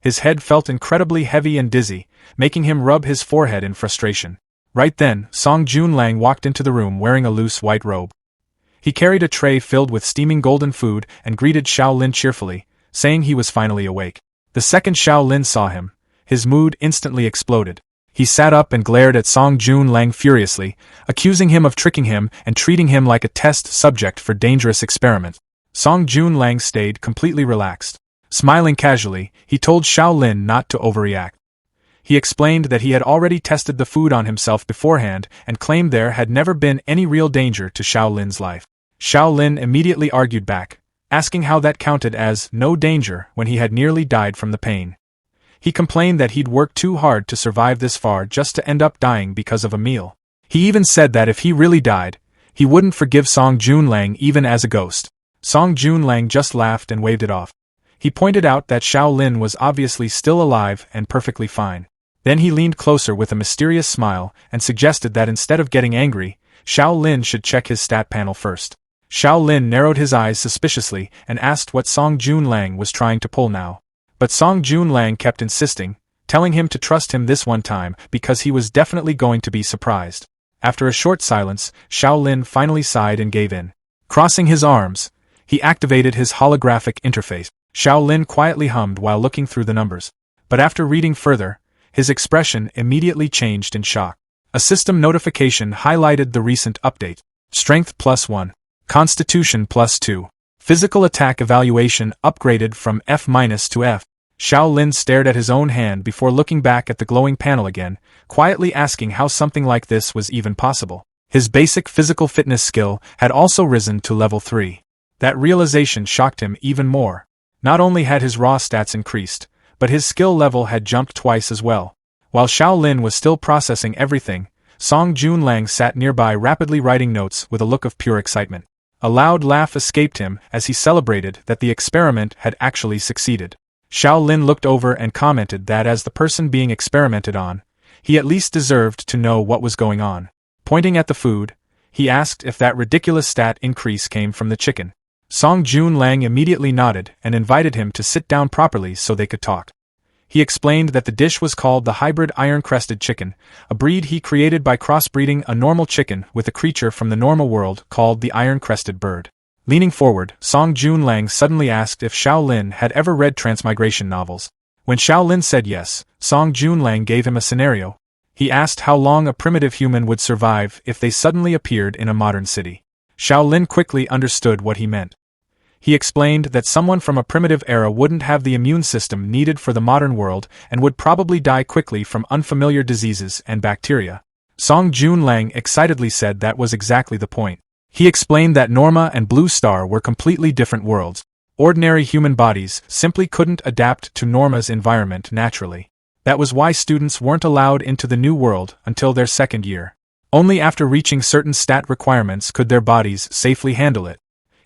His head felt incredibly heavy and dizzy, making him rub his forehead in frustration. Right then, Song Junlang walked into the room wearing a loose white robe. He carried a tray filled with steaming golden food and greeted Xiao Lin cheerfully, saying he was finally awake. The second Xiao Lin saw him, his mood instantly exploded. He sat up and glared at Song Junlang furiously, accusing him of tricking him and treating him like a test subject for dangerous experiment. Song Junlang stayed completely relaxed. Smiling casually, he told Xiao Lin not to overreact. He explained that he had already tested the food on himself beforehand and claimed there had never been any real danger to Xiao Lin's life. Xiao Lin immediately argued back, asking how that counted as no danger when he had nearly died from the pain. He complained that he'd worked too hard to survive this far just to end up dying because of a meal. He even said that if he really died, he wouldn't forgive Song Junlang even as a ghost. Song Junlang just laughed and waved it off. He pointed out that Xiao Lin was obviously still alive and perfectly fine. Then he leaned closer with a mysterious smile and suggested that instead of getting angry, Xiao Lin should check his stat panel first. Xiao Lin narrowed his eyes suspiciously and asked what Song Junlang was trying to pull now. But Song Junlang kept insisting, telling him to trust him this one time because he was definitely going to be surprised. After a short silence, Xiao Lin finally sighed and gave in. Crossing his arms, he activated his holographic interface. Xiao Lin quietly hummed while looking through the numbers. But after reading further, his expression immediately changed in shock. A system notification highlighted the recent update. Strength +1. Constitution +2. Physical attack evaluation upgraded from F- to F. Xiao Lin stared at his own hand before looking back at the glowing panel again, quietly asking how something like this was even possible. His basic physical fitness skill had also risen to level 3. That realization shocked him even more. Not only had his raw stats increased, but his skill level had jumped twice as well. While Xiao Lin was still processing everything, Song Junlang sat nearby rapidly writing notes with a look of pure excitement. A loud laugh escaped him as he celebrated that the experiment had actually succeeded. Xiao Lin looked over and commented that as the person being experimented on, he at least deserved to know what was going on. Pointing at the food, he asked if that ridiculous stat increase came from the chicken. Song Junlang immediately nodded and invited him to sit down properly so they could talk. He explained that the dish was called the hybrid iron-crested chicken, a breed he created by crossbreeding a normal chicken with a creature from the normal world called the iron-crested bird. Leaning forward, Song Junlang suddenly asked if Xiao Lin had ever read transmigration novels. When Xiao Lin said yes, Song Junlang gave him a scenario. He asked how long a primitive human would survive if they suddenly appeared in a modern city. Xiao Lin quickly understood what he meant. He explained that someone from a primitive era wouldn't have the immune system needed for the modern world and would probably die quickly from unfamiliar diseases and bacteria. Song Junlang excitedly said that was exactly the point. He explained that Norma and Blue Star were completely different worlds. Ordinary human bodies simply couldn't adapt to Norma's environment naturally. That was why students weren't allowed into the new world until their second year. Only after reaching certain stat requirements could their bodies safely handle it.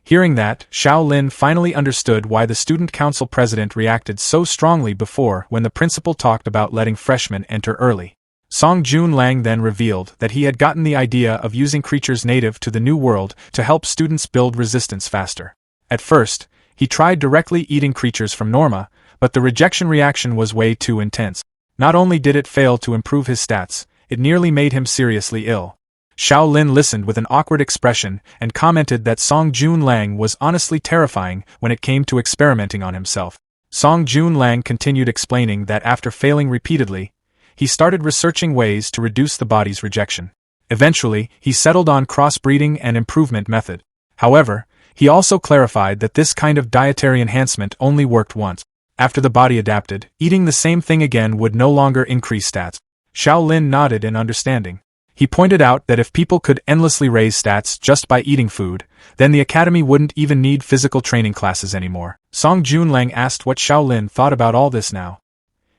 Hearing that, Xiao Lin finally understood why the student council president reacted so strongly before when the principal talked about letting freshmen enter early. Song Junlang then revealed that he had gotten the idea of using creatures native to the new world to help students build resistance faster. At first, he tried directly eating creatures from Norma, but the rejection reaction was way too intense. Not only did it fail to improve his stats, it nearly made him seriously ill. Xiao Lin listened with an awkward expression and commented that Song Junlang was honestly terrifying when it came to experimenting on himself. Song Junlang continued explaining that after failing repeatedly, he started researching ways to reduce the body's rejection. Eventually, he settled on crossbreeding and improvement method. However, he also clarified that this kind of dietary enhancement only worked once. After the body adapted, eating the same thing again would no longer increase stats. Xiao Lin nodded in understanding. He pointed out that if people could endlessly raise stats just by eating food, then the academy wouldn't even need physical training classes anymore. Song Junlang asked what Xiao Lin thought about all this now.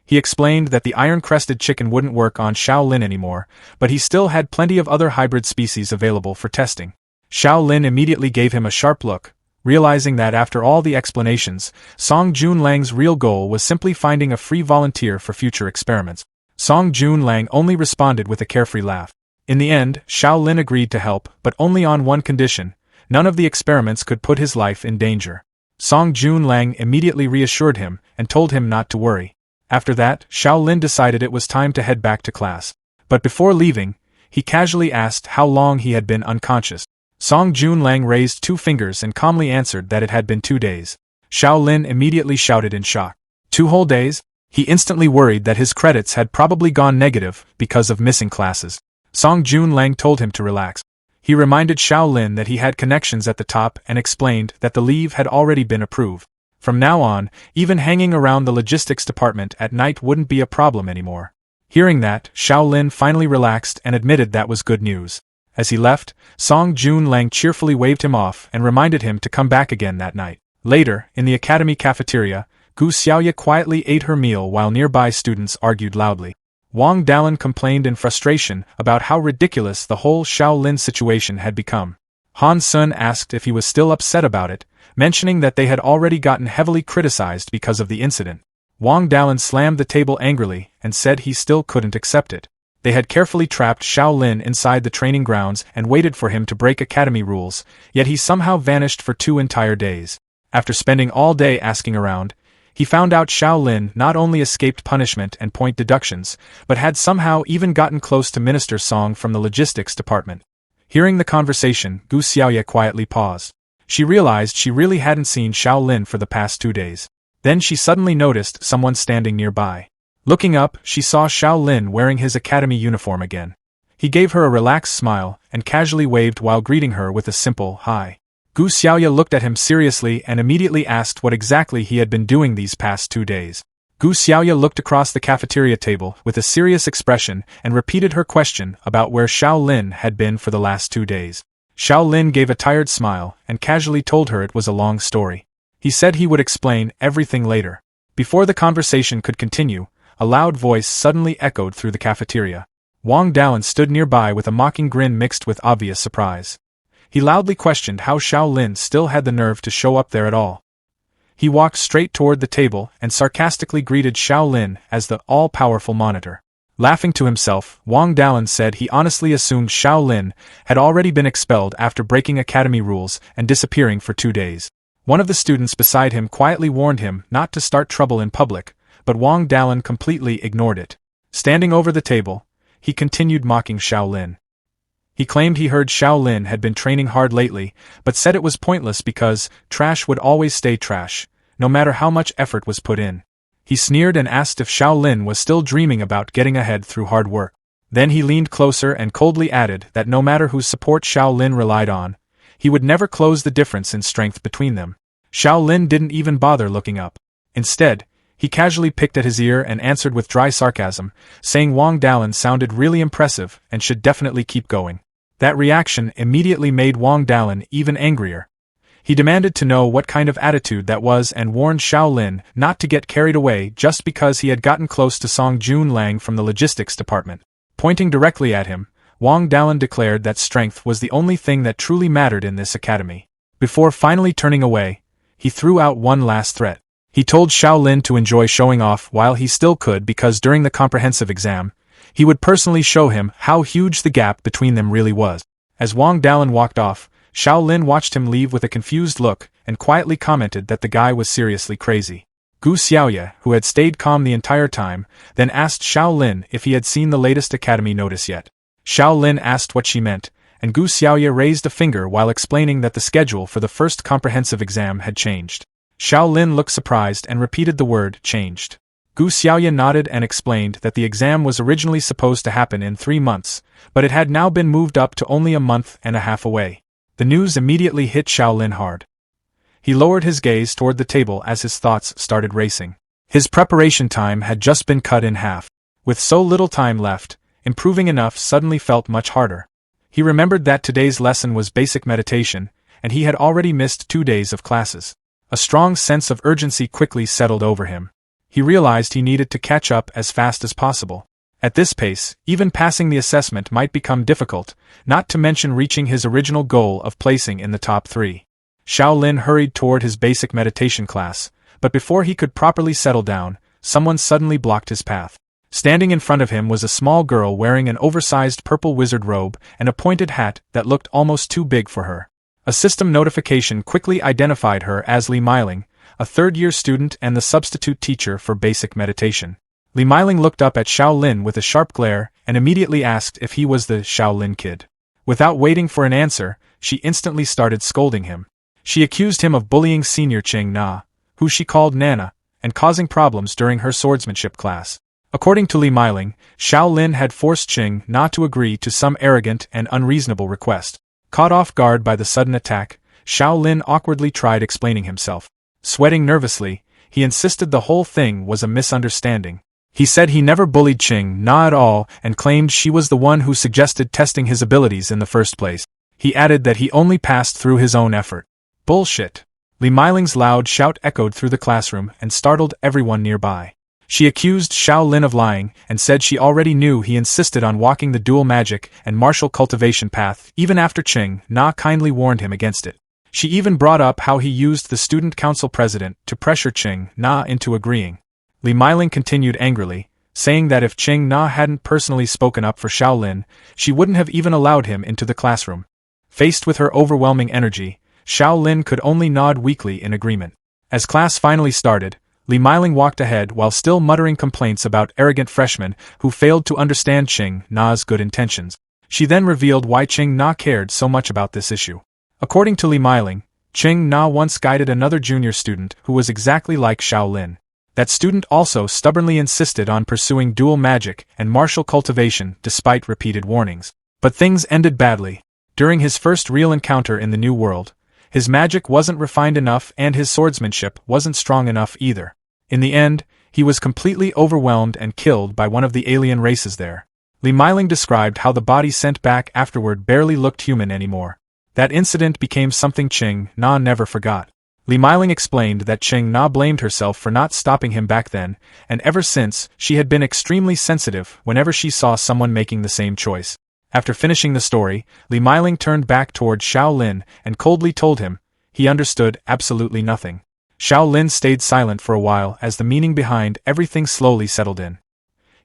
He explained that the iron-crested chicken wouldn't work on Xiao Lin anymore, but he still had plenty of other hybrid species available for testing. Xiao Lin immediately gave him a sharp look, realizing that after all the explanations, Song Junlang's real goal was simply finding a free volunteer for future experiments. Song Junlang only responded with a carefree laugh. In the end, Xiao Lin agreed to help, but only on one condition: none of the experiments could put his life in danger. Song Junlang immediately reassured him and told him not to worry. After that, Xiao Lin decided it was time to head back to class. But before leaving, he casually asked how long he had been unconscious. Song Junlang raised 2 fingers and calmly answered that it had been 2 days. Xiao Lin immediately shouted in shock. 2 whole days? He instantly worried that his credits had probably gone negative because of missing classes. Song Junlang told him to relax. He reminded Xiao Lin that he had connections at the top and explained that the leave had already been approved. From now on, even hanging around the logistics department at night wouldn't be a problem anymore. Hearing that, Xiao Lin finally relaxed and admitted that was good news. As he left, Song Junlang cheerfully waved him off and reminded him to come back again that night. Later, in the academy cafeteria, Gu Xiaoya quietly ate her meal while nearby students argued loudly. Wang Dalin complained in frustration about how ridiculous the whole Xiao Lin situation had become. Han Sun asked if he was still upset about it, mentioning that they had already gotten heavily criticized because of the incident. Wang Dalin slammed the table angrily and said he still couldn't accept it. They had carefully trapped Xiao Lin inside the training grounds and waited for him to break academy rules, yet he somehow vanished for 2 entire days. After spending all day asking around, he found out Xiao Lin not only escaped punishment and point deductions, but had somehow even gotten close to Minister Song from the logistics department. Hearing the conversation, Gu Xiaoya quietly paused. She realized she really hadn't seen Xiao Lin for the past 2 days. Then she suddenly noticed someone standing nearby. Looking up, she saw Xiao Lin wearing his academy uniform again. He gave her a relaxed smile and casually waved while greeting her with a simple hi. Gu Xiaoya looked at him seriously and immediately asked what exactly he had been doing these past 2 days. Gu Xiaoya looked across the cafeteria table with a serious expression and repeated her question about where Xiao Lin had been for the last 2 days. Xiao Lin gave a tired smile and casually told her it was a long story. He said he would explain everything later. Before the conversation could continue, a loud voice suddenly echoed through the cafeteria. Wang Dalin stood nearby with a mocking grin mixed with obvious surprise. He loudly questioned how Xiao Lin still had the nerve to show up there at all. He walked straight toward the table and sarcastically greeted Xiao Lin as the all-powerful monitor. Laughing to himself, Wang Dalin said he honestly assumed Xiao Lin had already been expelled after breaking academy rules and disappearing for 2 days. One of the students beside him quietly warned him not to start trouble in public, but Wang Dalin completely ignored it. Standing over the table, he continued mocking Xiao Lin. He claimed he heard Xiao Lin had been training hard lately, but said it was pointless because trash would always stay trash, no matter how much effort was put in. He sneered and asked if Xiao Lin was still dreaming about getting ahead through hard work. Then he leaned closer and coldly added that no matter whose support Xiao Lin relied on, he would never close the difference in strength between them. Xiao Lin didn't even bother looking up. Instead, he casually picked at his ear and answered with dry sarcasm, saying Wang Dalin sounded really impressive and should definitely keep going. That reaction immediately made Wang Dalin even angrier. He demanded to know what kind of attitude that was and warned Xiao Lin not to get carried away just because he had gotten close to Song Junlang from the logistics department. Pointing directly at him, Wang Dalin declared that strength was the only thing that truly mattered in this academy. Before finally turning away, he threw out one last threat. He told Xiao Lin to enjoy showing off while he still could because during the comprehensive exam, he would personally show him how huge the gap between them really was. As Wang Dalin walked off, Xiao Lin watched him leave with a confused look and quietly commented that the guy was seriously crazy. Gu Xiaoya, who had stayed calm the entire time, then asked Xiao Lin if he had seen the latest academy notice yet. Xiao Lin asked what she meant, and Gu Xiaoya raised a finger while explaining that the schedule for the first comprehensive exam had changed. Xiao Lin looked surprised and repeated the word changed. Gu Xiaoya nodded and explained that the exam was originally supposed to happen in 3 months, but it had now been moved up to only a month and a half away. The news immediately hit Xiao Lin hard. He lowered his gaze toward the table as his thoughts started racing. His preparation time had just been cut in half. With so little time left, improving enough suddenly felt much harder. He remembered that today's lesson was basic meditation, and he had already missed 2 days of classes. A strong sense of urgency quickly settled over him. He realized he needed to catch up as fast as possible. At this pace, even passing the assessment might become difficult, not to mention reaching his original goal of placing in the top 3. Xiao Lin hurried toward his basic meditation class, but before he could properly settle down, someone suddenly blocked his path. Standing in front of him was a small girl wearing an oversized purple wizard robe and a pointed hat that looked almost too big for her. A system notification quickly identified her as Li Meiling, a third-year student and the substitute teacher for basic meditation. Li Meiling looked up at Xiao Lin with a sharp glare and immediately asked if he was the Xiao Lin kid. Without waiting for an answer, she instantly started scolding him. She accused him of bullying senior Qing Na, who she called Nana, and causing problems during her swordsmanship class. According to Li Meiling, Xiao Lin had forced Qing Na to agree to some arrogant and unreasonable request. Caught off guard by the sudden attack, Xiao Lin awkwardly tried explaining himself. Sweating nervously, he insisted the whole thing was a misunderstanding. He said he never bullied Qing Na at all and claimed she was the one who suggested testing his abilities in the first place. He added that he only passed through his own effort. Bullshit! Li Meiling's loud shout echoed through the classroom and startled everyone nearby. She accused Xiao Lin of lying and said she already knew he insisted on walking the dual magic and martial cultivation path even after Qing Na kindly warned him against it. She even brought up how he used the student council president to pressure Qing Na into agreeing. Li Meiling continued angrily, saying that if Qing Na hadn't personally spoken up for Xiao Lin, she wouldn't have even allowed him into the classroom. Faced with her overwhelming energy, Xiao Lin could only nod weakly in agreement. As class finally started, Li Meiling walked ahead while still muttering complaints about arrogant freshmen who failed to understand Qing Na's good intentions. She then revealed why Qing Na cared so much about this issue. According to Li Meiling, Qing Na once guided another junior student who was exactly like Xiao Lin. That student also stubbornly insisted on pursuing dual magic and martial cultivation despite repeated warnings. But things ended badly. During his first real encounter in the new world, his magic wasn't refined enough and his swordsmanship wasn't strong enough either. In the end, he was completely overwhelmed and killed by one of the alien races there. Li Meiling described how the body sent back afterward barely looked human anymore. That incident became something Qing Na never forgot. Li Meiling explained that Qing Na blamed herself for not stopping him back then, and ever since, she had been extremely sensitive whenever she saw someone making the same choice. After finishing the story, Li Meiling turned back toward Xiao Lin and coldly told him he understood absolutely nothing. Xiao Lin stayed silent for a while as the meaning behind everything slowly settled in.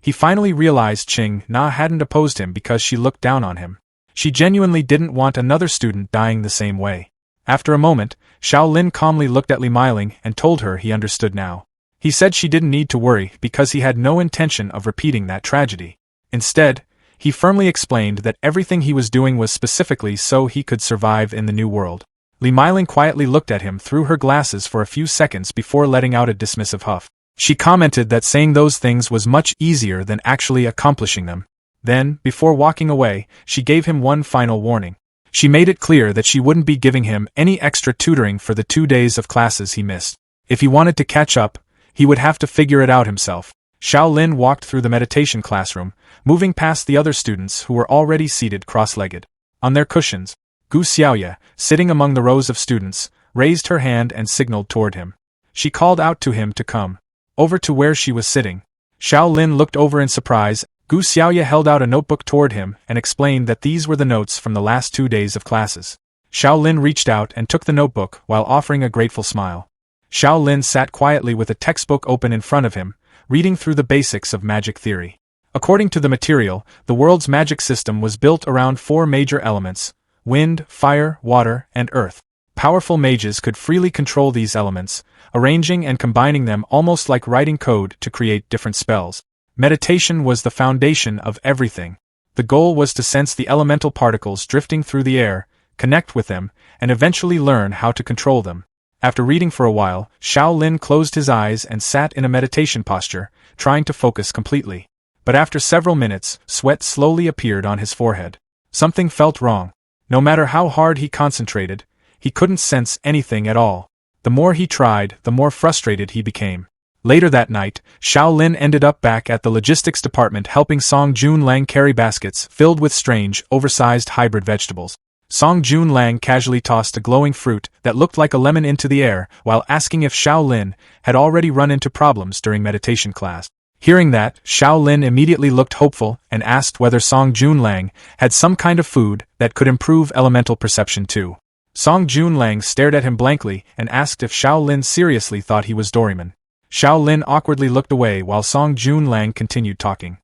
He finally realized Qing Na hadn't opposed him because she looked down on him. She genuinely didn't want another student dying the same way. After a moment, Xiao Lin calmly looked at Li Meiling and told her he understood now. He said she didn't need to worry because he had no intention of repeating that tragedy. Instead, he firmly explained that everything he was doing was specifically so he could survive in the new world. Li Meiling quietly looked at him through her glasses for a few seconds before letting out a dismissive huff. She commented that saying those things was much easier than actually accomplishing them. Then, before walking away, she gave him one final warning. She made it clear that she wouldn't be giving him any extra tutoring for the 2 days of classes he missed. If he wanted to catch up, he would have to figure it out himself. Xiao Lin walked through the meditation classroom, moving past the other students who were already seated cross-legged. On their cushions, Gu Xiaoye, sitting among the rows of students, raised her hand and signaled toward him. She called out to him to come over to where she was sitting. Xiao Lin looked over in surprise. Gu Xiaoye held out a notebook toward him and explained that these were the notes from the last 2 days of classes. Xiao Lin reached out and took the notebook while offering a grateful smile. Xiao Lin sat quietly with a textbook open in front of him, reading through the basics of magic theory. According to the material, the world's magic system was built around 4 major elements: wind, fire, water, and earth. Powerful mages could freely control these elements, arranging and combining them almost like writing code to create different spells. Meditation was the foundation of everything. The goal was to sense the elemental particles drifting through the air, connect with them, and eventually learn how to control them. After reading for a while, Xiao Lin closed his eyes and sat in a meditation posture, trying to focus completely. But after several minutes, sweat slowly appeared on his forehead. Something felt wrong. No matter how hard he concentrated, he couldn't sense anything at all. The more he tried, the more frustrated he became. Later that night, Xiao Lin ended up back at the logistics department helping Song Jun Lang carry baskets filled with strange, oversized hybrid vegetables. Song Jun Lang casually tossed a glowing fruit that looked like a lemon into the air while asking if Xiao Lin had already run into problems during meditation class. Hearing that, Xiao Lin immediately looked hopeful and asked whether Song Junlang had some kind of food that could improve elemental perception too. Song Junlang stared at him blankly and asked if Xiao Lin seriously thought he was Doraemon. Xiao Lin awkwardly looked away while Song Junlang continued talking.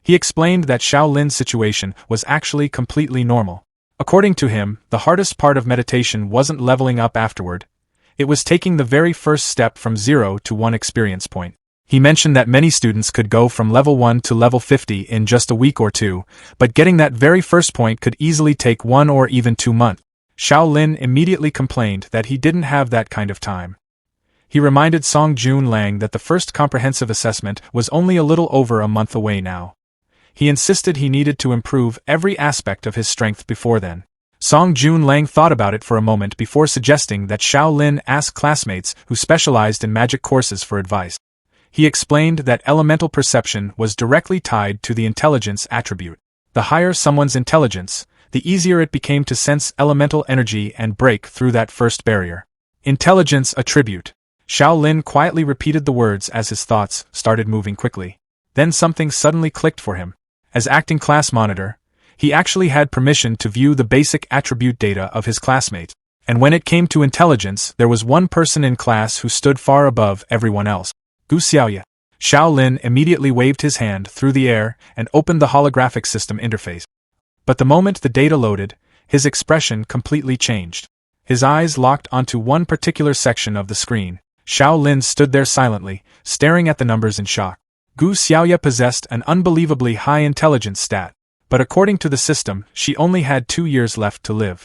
He explained that Xiao Lin's situation was actually completely normal. According to him, the hardest part of meditation wasn't leveling up afterward. It was taking the very first step from 0 to 1 experience point. He mentioned that many students could go from level 1 to level 50 in just a week or two, but getting that very first point could easily take 1 or even 2 months. Xiao Lin immediately complained that he didn't have that kind of time. He reminded Song Junlang that the first comprehensive assessment was only a little over a month away now. He insisted he needed to improve every aspect of his strength before then. Song Junlang thought about it for a moment before suggesting that Xiao Lin ask classmates who specialized in magic courses for advice. He explained that elemental perception was directly tied to the intelligence attribute. The higher someone's intelligence, the easier it became to sense elemental energy and break through that first barrier. Intelligence attribute. Xiao Lin quietly repeated the words as his thoughts started moving quickly. Then something suddenly clicked for him. As acting class monitor, he actually had permission to view the basic attribute data of his classmates. And when it came to intelligence, there was one person in class who stood far above everyone else. Gu Xiaoya. Xiao Lin immediately waved his hand through the air and opened the holographic system interface. But the moment the data loaded, his expression completely changed. His eyes locked onto one particular section of the screen. Xiao Lin stood there silently, staring at the numbers in shock. Gu Xiaoya possessed an unbelievably high intelligence stat, but according to the system, she only had 2 years left to live.